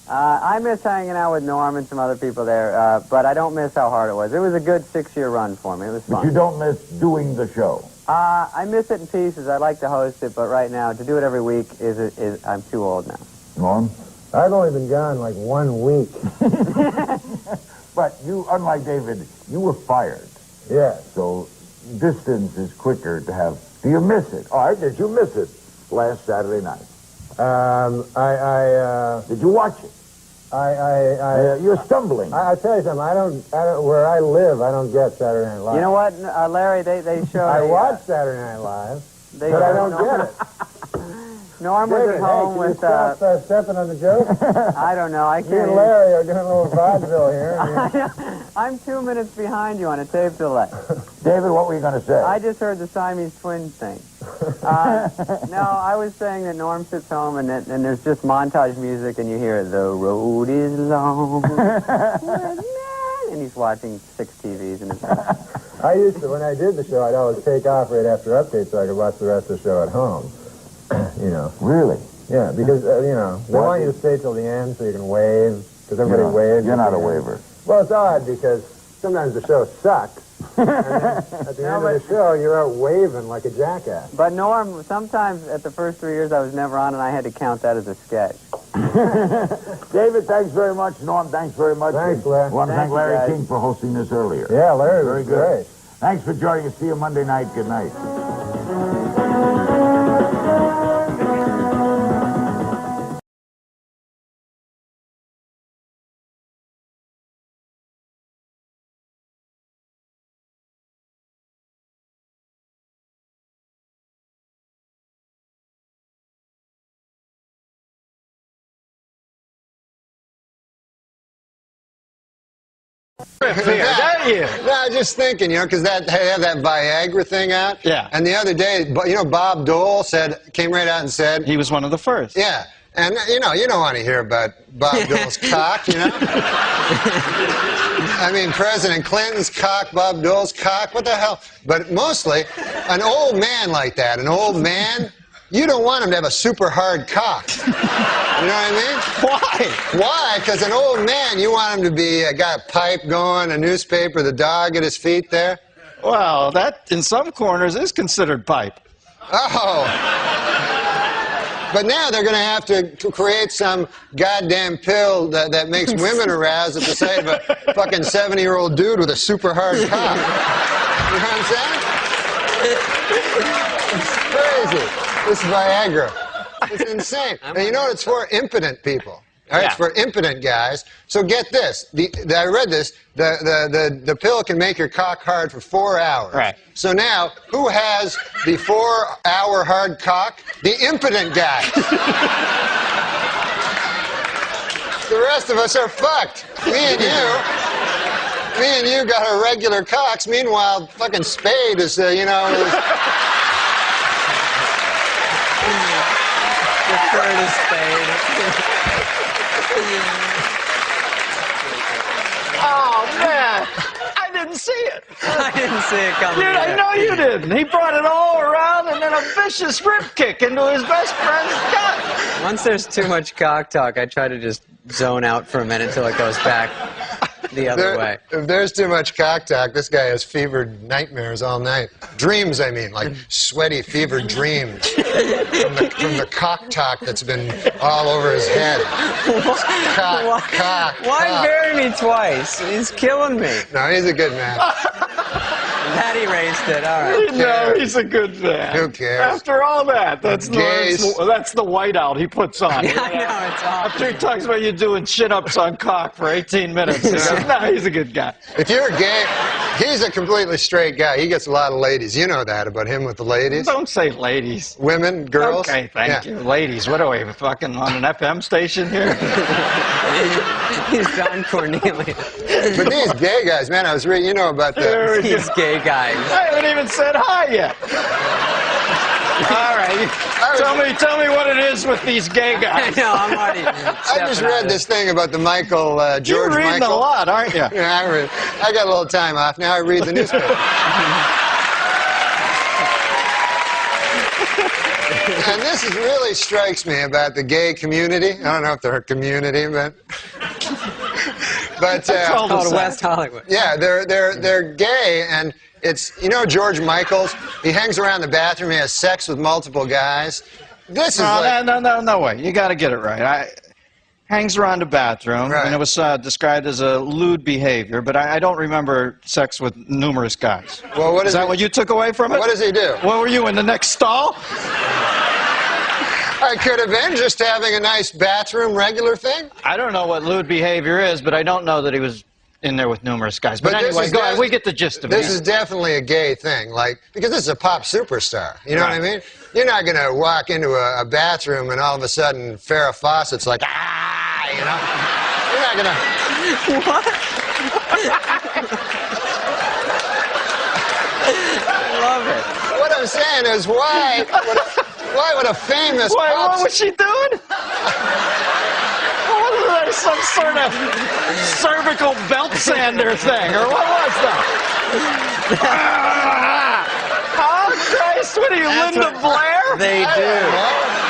I miss hanging out with Norm and some other people there, but I don't miss how hard it was. It was a good 6-year run for me. It was fun. But you don't miss doing the show? I miss it in pieces. I'd like to host it, but right now, to do it every week is I'm too old now. Norm? I've only been gone like 1 week. But you, unlike David, you were fired. Yeah. So distance is quicker to have. Do you miss it? All right, did you miss it last Saturday night? Did you watch it? You're stumbling. I tell you something. I don't. Where I live, I don't get Saturday Night Live. You know what, Larry? They show. I watch Saturday Night Live, but I don't get it. Norm was at home with... stop stepping on the joke? I don't know. I can't... Me and Larry are doing a little vaudeville here. I'm 2 minutes behind you on a tape delay. David, what were you going to say? I just heard the Siamese twins thing. No, I was saying that Norm sits home and there's just montage music and you hear, the road is long, and he's watching 6 TVs in his house. I used to, when I did the show, I'd always take off right after updates so I could watch the rest of the show at home. You know. Really? Yeah, because, you know, they want you to stay till the end so you can wave, because everybody waves. You're not a waver. Well, it's odd because sometimes the show sucks, and then at the end of the show, you're out waving like a jackass. But Norm, sometimes at the first 3 years I was never on and I had to count that as a sketch. David, thanks very much. Norm, thanks very much. Thanks, Larry. I want to thank Larry guys. King for hosting this earlier. Yeah, Larry Very was good. great. Thanks for joining us. See you Monday night. Good night. No, just thinking, you know, because they have that Viagra thing out. Yeah. And the other day, you know, Bob Dole came right out and said he was one of the first. Yeah. And you don't want to hear about Bob Dole's cock, you know. I mean, President Clinton's cock, Bob Dole's cock. What the hell? But mostly, an old man like that, an old man. You don't want him to have a super hard cock. You know what I mean? Why? Why? Because an old man, you want him to be got a pipe going, a newspaper, the dog at his feet there. Well, that in some corners is considered pipe. Oh. But now they're going to have to create some goddamn pill that makes women aroused at the sight of a fucking 70-year-old dude with a super hard cock. You know what I'm saying? It's crazy. This Viagra. It's insane. And you know what it's for? Impotent people. All right, it's for impotent guys. So get this. I read this. The pill can make your cock hard for 4 hours. Right. So now, who has the 4-hour hard cock? The impotent guy. The rest of us are fucked. Me and you got our regular cocks. Meanwhile, fucking Spade is, you know... Curtis Spade. Oh, man. I didn't see it. I didn't see it coming. Dude, I know you didn't. He brought it all around and then a vicious rib kick into his best friend's gut. Once there's too much cock talk, I try to just zone out for a minute till it goes back the other way. If there's too much cock talk, this guy has fevered nightmares all night. Dreams, I mean, like sweaty, fevered dreams from the cock talk that's been all over his head. Why bury me twice? He's killing me. No, he's a good man. That erased it. All right. No, he's a good man. Who cares? After all that, that's the whiteout he puts on. Yeah, I know, it's awesome. After he talks about you doing chin-ups on cock for 18 minutes. He goes, no, he's a good guy. If you're gay, he's a completely straight guy. He gets a lot of ladies. You know that about him with the ladies. Don't say ladies. Women, girls. Okay, thank you. Ladies, what are we, fucking on an FM station here? He's Don Cornelius. But these gay guys, man, I was reading, you know about these gay guys. I haven't even said hi yet. All right, tell me what it is with these gay guys. I know, I'm already. I just read this thing about the George You're reading Michael. a lot, aren't you? Yeah, I got a little time off. Now I read the newspaper. And this really strikes me about the gay community. I don't know if they're a community, but called West Hollywood. Yeah, they're gay, and it's, you know, George Michaels. He hangs around the bathroom. He has sex with multiple guys. This is no way. You got to get it right. Hangs around the bathroom, and it was described as a lewd behavior, but I don't remember sex with numerous guys. Well, is that what you took away from it? What does he do? What were you, in the next stall? I could have been just having a nice bathroom regular thing. I don't know what lewd behavior is, but I don't know that he was in there with numerous guys. But this anyway, is go ahead. We get the gist of it. This is definitely a gay thing, like, because this is a pop superstar. You know what I mean? You're not going to walk into a bathroom and all of a sudden Farrah Fawcett's like, ah, you know? You're not going to... What? I love it. What I'm saying is, why would a famous what was she doing? Was there some sort of cervical belt sander thing, or what was that? Oh, Christ, what are you, Linda Blair? They do.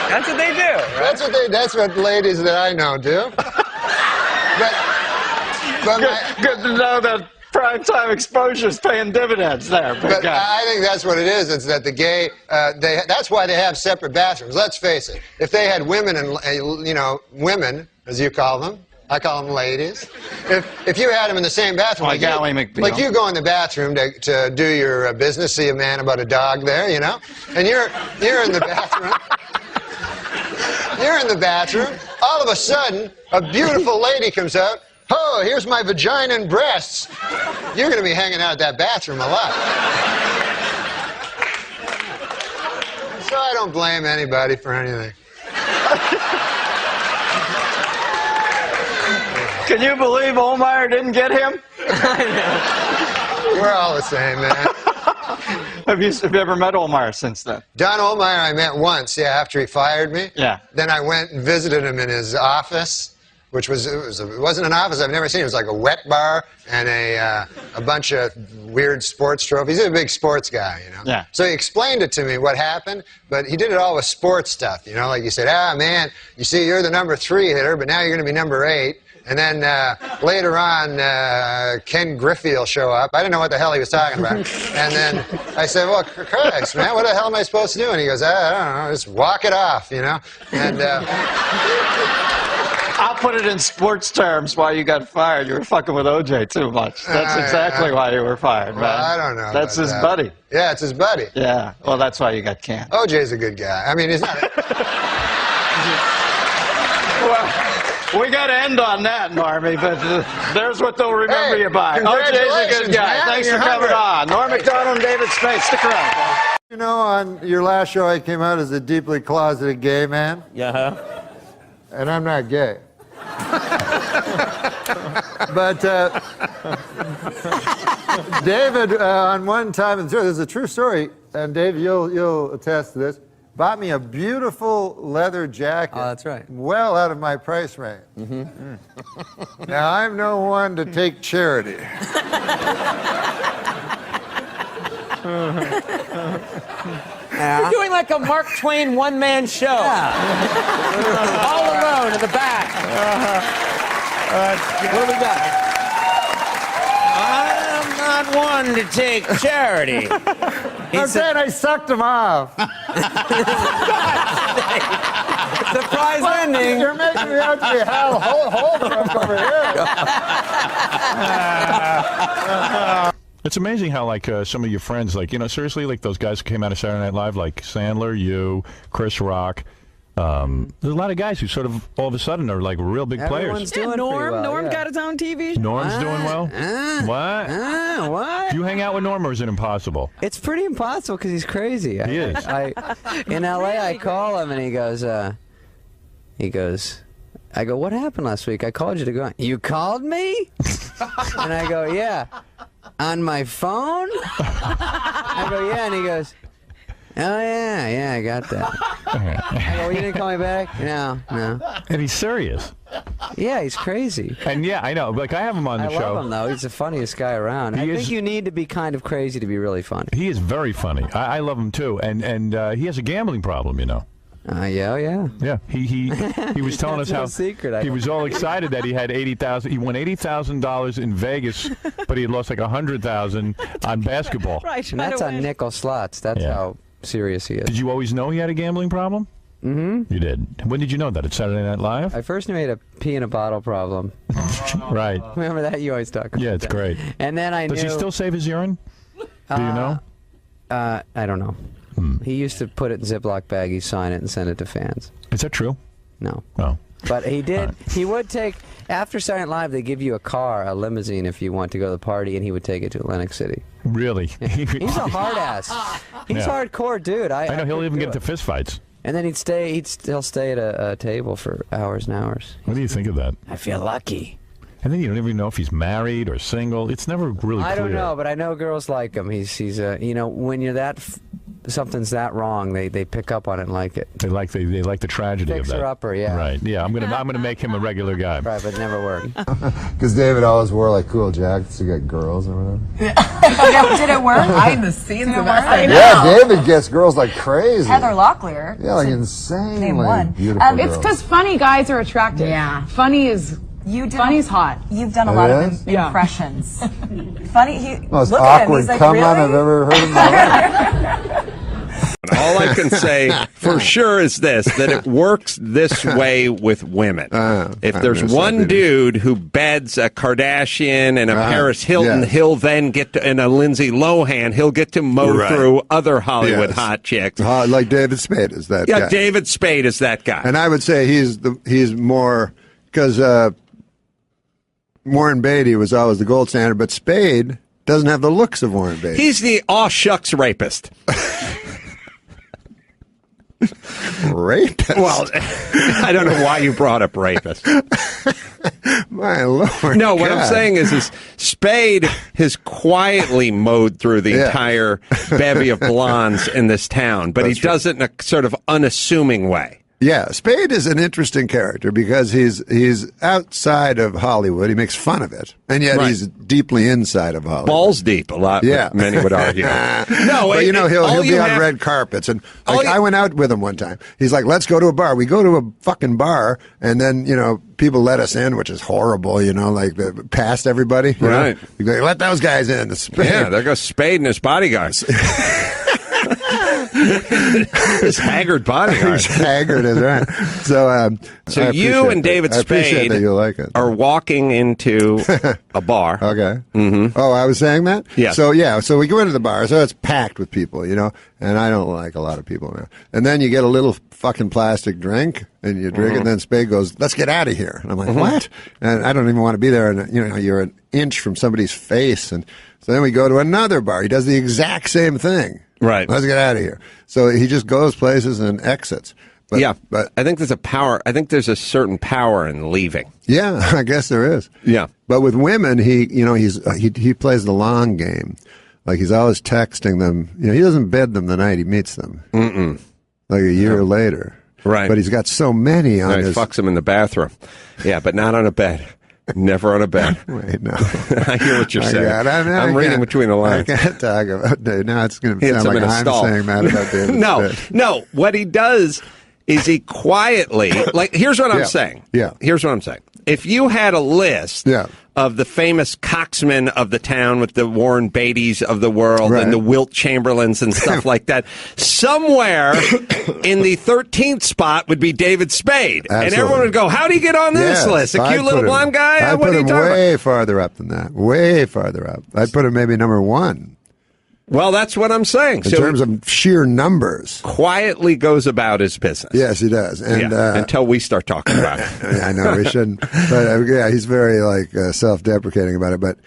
That's what they do. Right? That's what ladies that I know do. But good to know that primetime exposure's paying dividends there. But I think that's what it is. It's that the gay, that's why they have separate bathrooms. Let's face it. If they had women and, women, as you call them, I call them ladies. If you had them in the same bathroom, like you go in the bathroom to do your business, see a man about a dog there, you know, and you're in the bathroom. You're in the bathroom. All of a sudden, a beautiful lady comes out. Oh, here's my vagina and breasts. You're going to be hanging out at that bathroom a lot. So I don't blame anybody for anything. Can you believe Olmeyer didn't get him? We're all the same, man. Have you ever met Olmeyer since then? Don Olmeyer I met once, after he fired me. Yeah. Then I went and visited him in his office. Which it wasn't an office I've never seen. It was like a wet bar and a bunch of weird sports trophies. He's a big sports guy, you know. Yeah. So he explained it to me what happened, but he did it all with sports stuff, you know. Like you said, man, you see, you're the number 3 hitter, but now you're going to be number 8. And then later on, Ken Griffey will show up. I didn't know what the hell he was talking about. And then I said, well, Christ, man, what the hell am I supposed to do? And he goes, I don't know, just walk it off, you know. And I'll put it in sports terms why you got fired. You were fucking with OJ too much. That's exactly why you were fired, man. Well, I don't know. That's his buddy. Yeah, it's his buddy. Yeah, well, that's why you got canned. OJ's a good guy. I mean, he's not... Well, we got to end on that, Normie, but there's what they'll remember you by. OJ's a good guy. Man, Thanks for coming on. Norm MacDonald and David Spade. Stick around. You know, on your last show, I came out as a deeply closeted gay man. Yeah. And I'm not gay. But David, on one time, and this is a true story, and Dave, you'll attest to this, bought me a beautiful leather jacket. Oh, that's right. Well out of my price range. Now, I'm no one to take charity. You're doing like a Mark Twain one-man show. All alone in the back. What do we got? I'm not one to take charity. I'm saying I sucked him off. Surprise ending. You're making me out to be Hal Holbrook over here. It's amazing how, like, some of your friends, like, seriously, like those guys who came out of Saturday Night Live, like Sandler, you, Chris Rock. There's a lot of guys who sort of all of a sudden are like real big players. Yeah, Norm got his own TV show. Norm's doing well. What? What? Do you hang out with Norm, or is it impossible? It's pretty impossible because he's crazy. He is. In L.A., I call him and he goes, I go, what happened last week? I called you to go on. You called me? And I go, yeah. On my phone? I go, yeah. And he goes, oh, yeah, I got that. I go, you didn't call me back? No. And he's serious. Yeah, he's crazy. And yeah, I know. Like, I have him on the show. I love him, though. He's the funniest guy around. I think you need to be kind of crazy to be really funny. He is very funny. I love him, too. And he has a gambling problem, you know. Yeah. He was telling us how secret. He was all excited that he had $80,000. He won $80,000 in Vegas, but he had lost like $100,000 on basketball. Right. And that's on nickel slots. That's how serious he is. Did you always know he had a gambling problem? Mm-hmm. You did. When did you know that? At Saturday Night Live? I first knew he had a pee in a bottle problem. Right. Remember that? You always talk about Yeah, it's that. great. And then I Does he still save his urine? Do you know? I don't know. He used to put it in Ziploc baggies, sign it, and send it to fans. Is that true? No. Oh. But he did. He would take. After Saturday Night Live, they give you a car, a limousine, if you want to go to the party, and he would take it to Atlantic City. Really? He's a hard ass. He's hardcore, dude. I know he'll even get into fist fights. And then he'll stay at a table for hours and hours. What do you think of that? I feel lucky. And then you don't even know if he's married or single. It's never really clear. I don't know, but I know girls like him. He's when you're something's that wrong, they pick up on it and like it. They like the tragedy of that. Fixer-upper, yeah. Right. Yeah, I'm gonna make him a regular guy. Right, but it never worked. Because David always wore like cool jackets to get girls or whatever. Did it work? Behind the scenes of I it. know. Yeah, David gets girls like crazy. Heather Locklear. Yeah, like insanely Name one. beautiful It's girls. because funny guys are attractive. Yeah. Funny's hot. You've done a lot of impressions. Funny. Most Look at him. awkward He's like, come really? on I've ever heard in my life. All I can say for sure is this, that it works this way with women. If there's one dude who beds a Kardashian and a Paris Hilton, he'll then get to, and a Lindsay Lohan, he'll get to mow through other Hollywood hot chicks. Like David Spade is that guy. Yeah, David Spade is that guy. And I would say he's more, because Warren Beatty was always the gold standard, but Spade doesn't have the looks of Warren Beatty. He's the aw shucks rapist. Rapist? Well, I don't know why you brought up rapist. My Lord. No, what God. I'm saying is Spade has quietly mowed through the entire bevy of blondes in this town, but he does it in a sort of unassuming way. Yeah, Spade is an interesting character because he's outside of Hollywood. He makes fun of it, and yet he's deeply inside of Hollywood. Balls deep, a lot. Yeah, many would argue. No, but he'll be on red carpets, and I went out with him one time. He's like, "Let's go to a bar." We go to a fucking bar, and then people let us in, which is horrible. Like past everybody, right? You go, let those guys in. Yeah, there goes Spade and his bodyguards. His haggard bodyguard. He's haggard, is right. So you and David Spade that you like it. are walking into a bar. Okay. Mm-hmm. Oh, I was saying that? Yeah. So we go into the bar, so it's packed with people, and I don't like a lot of people now. And then you get a little fucking plastic drink, and you drink it, and then Spade goes, "Let's get out of here." And I'm like, what? And I don't even want to be there, and you're an inch from somebody's face, and so then we go to another bar. He does the exact same thing. Right. Let's get out of here. So he just goes places and exits. But I think there's a power. I think there's a certain power in leaving. Yeah, I guess there is. Yeah. But with women, he plays the long game. Like he's always texting them. He doesn't bed them the night he meets them. Mm-mm. Like a year later. Right. But he's got so many on his. He fucks them in the bathroom. Yeah, but not on a bed. Never on a bed. Wait, no. I hear what you're saying. I'm reading between the lines. I can't talk about Dave. Now it's going to sound like I'm saying that about David. No. What he does is he quietly, here's what I'm saying. Yeah. Here's what I'm saying. If you had a list of the famous coxmen of the town with the Warren Beatties of the world and the Wilt Chamberlains and stuff like that, somewhere in the 13th spot would be David Spade. Absolutely. And everyone would go, how do you get on this list? A cute little blonde guy? I'd What put are you him talking way about? farther up than that. Way farther up. I'd put him maybe number one. Well, that's what I'm saying. In terms of sheer numbers. Quietly goes about his business. Yes, he does. And until we start talking about it. I know, we shouldn't. But he's very self-deprecating about it. But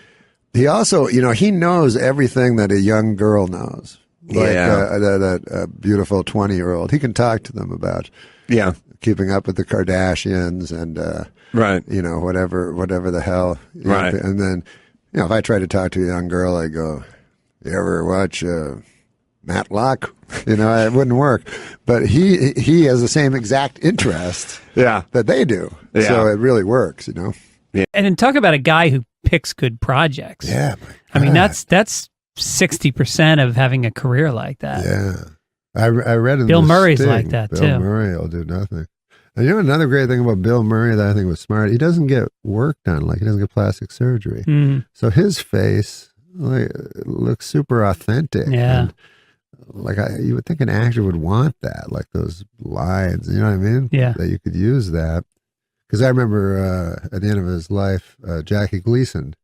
he also, he knows everything that a young girl knows. Like that beautiful 20-year-old. He can talk to them about keeping up with the Kardashians and whatever the hell. Right. And then, if I try to talk to a young girl, I go, "You ever watch Matlock?" It wouldn't work. But he has the same exact interest that they do. Yeah. So it really works, And then talk about a guy who picks good projects. Yeah. I mean, that's 60% of having a career like that. Yeah. I read in Bill the Murray's Sting, like that, Bill too. Murray will do nothing. And another great thing about Bill Murray that I think was smart, he doesn't get work done. Like, he doesn't get plastic surgery. Mm. So his face looks super authentic. Yeah. And, you would think an actor would want that, like those lines, you know what I mean? Yeah. That you could use that. Because I remember at the end of his life, Jackie Gleason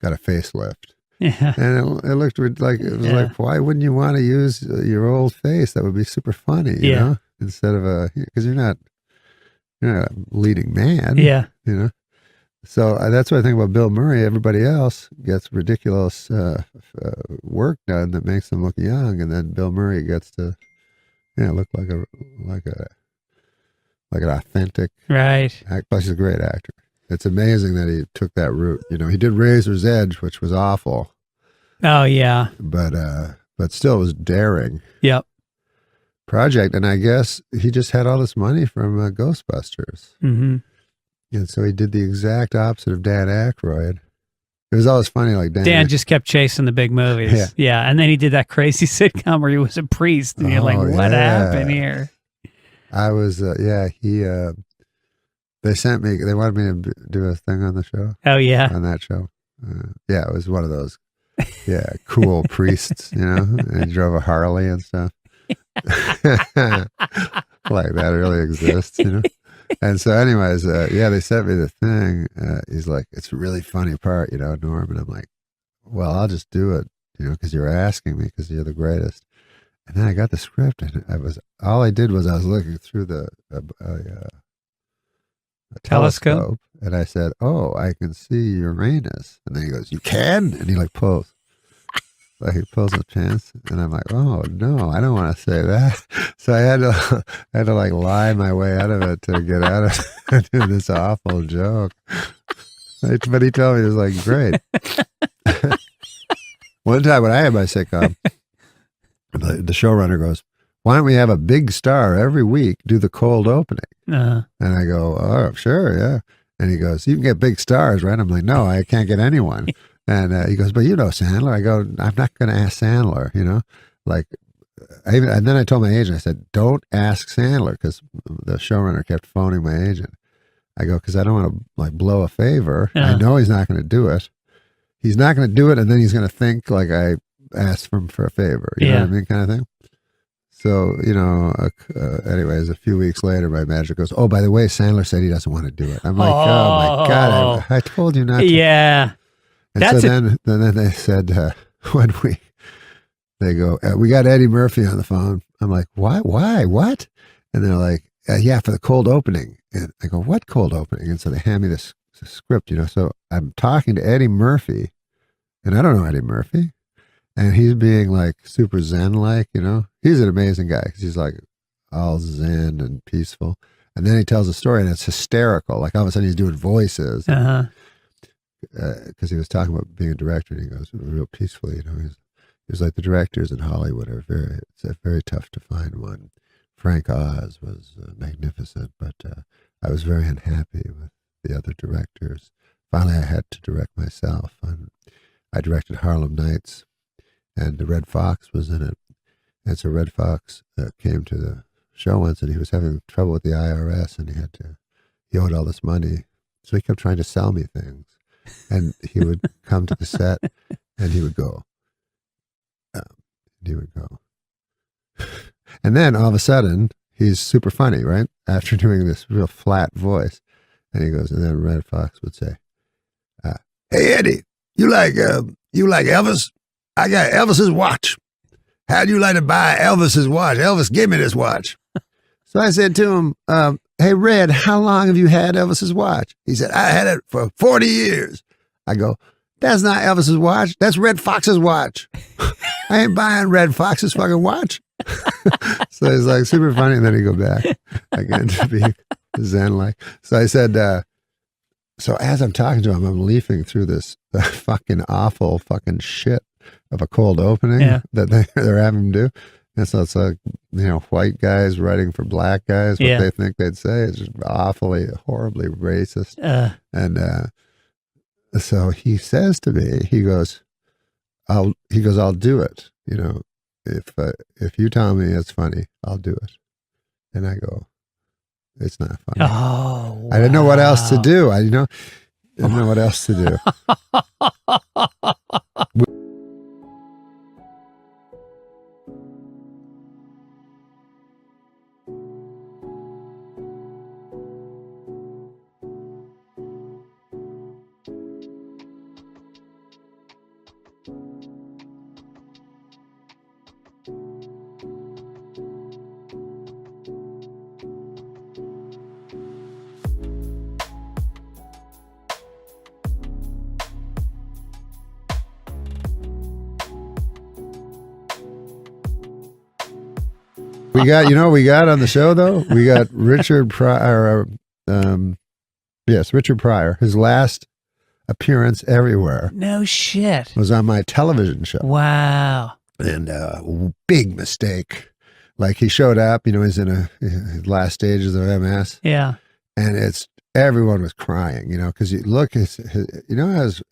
got a facelift. Yeah. And it looked like, it was like, why wouldn't you want to use your old face? That would be super funny, you know? Instead of because you're you're not a leading man. Yeah. You know? So that's what I think about Bill Murray. Everybody else gets ridiculous work done that makes them look young, and then Bill Murray gets to, look like an authentic. Right. Plus, he's a great actor. It's amazing that he took that route. He did Razor's Edge, which was awful. Oh yeah. But still, it was daring. Yep. Project, and I guess he just had all this money from Ghostbusters. Mm-hmm. And so he did the exact opposite of Dan Aykroyd. It was always funny, like Dan just kept chasing the big movies. Yeah. And then he did that crazy sitcom where he was a priest, and you're like, what happened here? I was, they sent me, they wanted me to do a thing on the show. Oh, yeah. On that show. It was one of those, cool priests, and he drove a Harley and stuff. Like that really exists, And so anyways, they sent me the thing. He's like, it's a really funny part, Norm. And I'm like, well, I'll just do it, because you're asking me, because you're the greatest. And then I got the script, and all I did was I was looking through the telescope, and I said, oh, I can see Uranus. And then he goes, you can? And he pulls. Like he pulls his pants, and I'm like, oh no, I don't want to say that. So I had to lie my way out of it to get out of this awful joke. But he told me it was great. One time when I had my sitcom, the showrunner goes, why don't we have a big star every week do the cold opening? And I go, oh sure, yeah. And he goes, you can get big stars, right? I'm like, no, I can't get anyone. And he goes, but Sandler. I go, I'm not going to ask Sandler, and then I told my agent, I said, don't ask Sandler, because the showrunner kept phoning my agent. I go, because I don't want to blow a favor. I know he's not going to do it. He's not going to do it, and then he's going to think I asked him for a favor. You know what I mean, kind of thing. So, anyways, a few weeks later, my manager goes, oh, by the way, Sandler said he doesn't want to do it. I'm like, oh my God, I told you not to. Yeah. And then they said, one week, they go, we got Eddie Murphy on the phone. I'm like, why? What? And they're like, yeah, for the cold opening. And I go, what cold opening? And so they hand me this script, So I'm talking to Eddie Murphy, and I don't know Eddie Murphy. And he's being super zen-like, He's an amazing guy because he's all zen and peaceful. And then he tells a story, and it's hysterical. All of a sudden he's doing voices. Because he was talking about being a director, and he goes real peacefully, he was like, the directors in Hollywood are very tough to find one. Frank Oz was magnificent, but I was very unhappy with the other directors. Finally, I had to direct myself. I directed Harlem Nights, and the Red Fox was in it. And so Red Fox came to the show once, and he was having trouble with the IRS, and he owed all this money. So he kept trying to sell me things. And he would come to the set, and he would go. And then all of a sudden, he's super funny, right? After doing this real flat voice. And he goes, and then Red Fox would say, hey, Eddie, you like Elvis? I got Elvis's watch. How'd you like to buy Elvis's watch? Elvis, give me this watch. So I said to him, hey, Red, how long have you had Elvis's watch? He said, I had it for 40 years. I go, that's not Elvis's watch. That's Red Fox's watch. I ain't buying Red Fox's fucking watch. So he's super funny. And then he'd go back again to be zen-like. So I said, so as I'm talking to him, I'm leafing through this fucking awful fucking shit of a cold opening that they're having him do. And so it's white guys writing for black guys, what they think they'd say. It's just awfully, horribly racist. And so he says to me, he goes, I'll do it. If you tell me it's funny, I'll do it. And I go, it's not funny. Oh, wow. I didn't know what else to do. I didn't know what else to do. We got on the show though. We got Richard Pryor. Richard Pryor. His last appearance everywhere. No shit. Was on my television show. Wow. And big mistake. Like he showed up. He's in his last stages of MS. Yeah. And everyone was crying. Because you look, his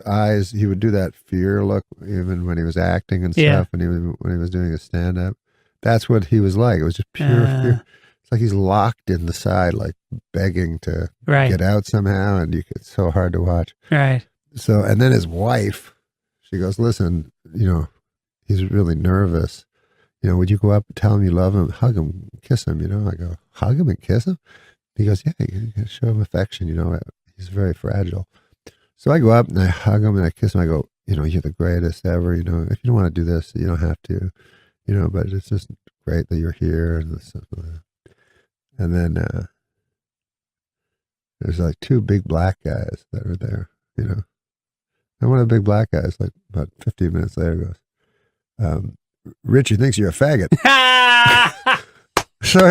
eyes. He would do that fear look even when he was acting and stuff. And when he was doing his stand up. That's what he was like. It was just pure fear. It's like he's locked in the side, like begging to get out somehow, and it's so hard to watch. Right. So, and then his wife, she goes, "Listen, he's really nervous. Would you go up and tell him you love him, hug him, kiss him?" I go, "Hug him and kiss him?" He goes, "Yeah, you can show him affection. He's very fragile." So I go up and I hug him and I kiss him. I go, "You're the greatest ever. If you don't want to do this, you don't have to." But it's just great that you're here and this stuff like that. And then there's like two big black guys that are there, And one of the big black guys, like about 15 minutes later, goes, "Richie thinks you're a faggot." So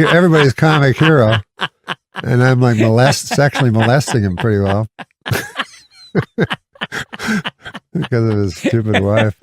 everybody's comic hero, and I'm like sexually molesting him pretty well. Because of his stupid wife.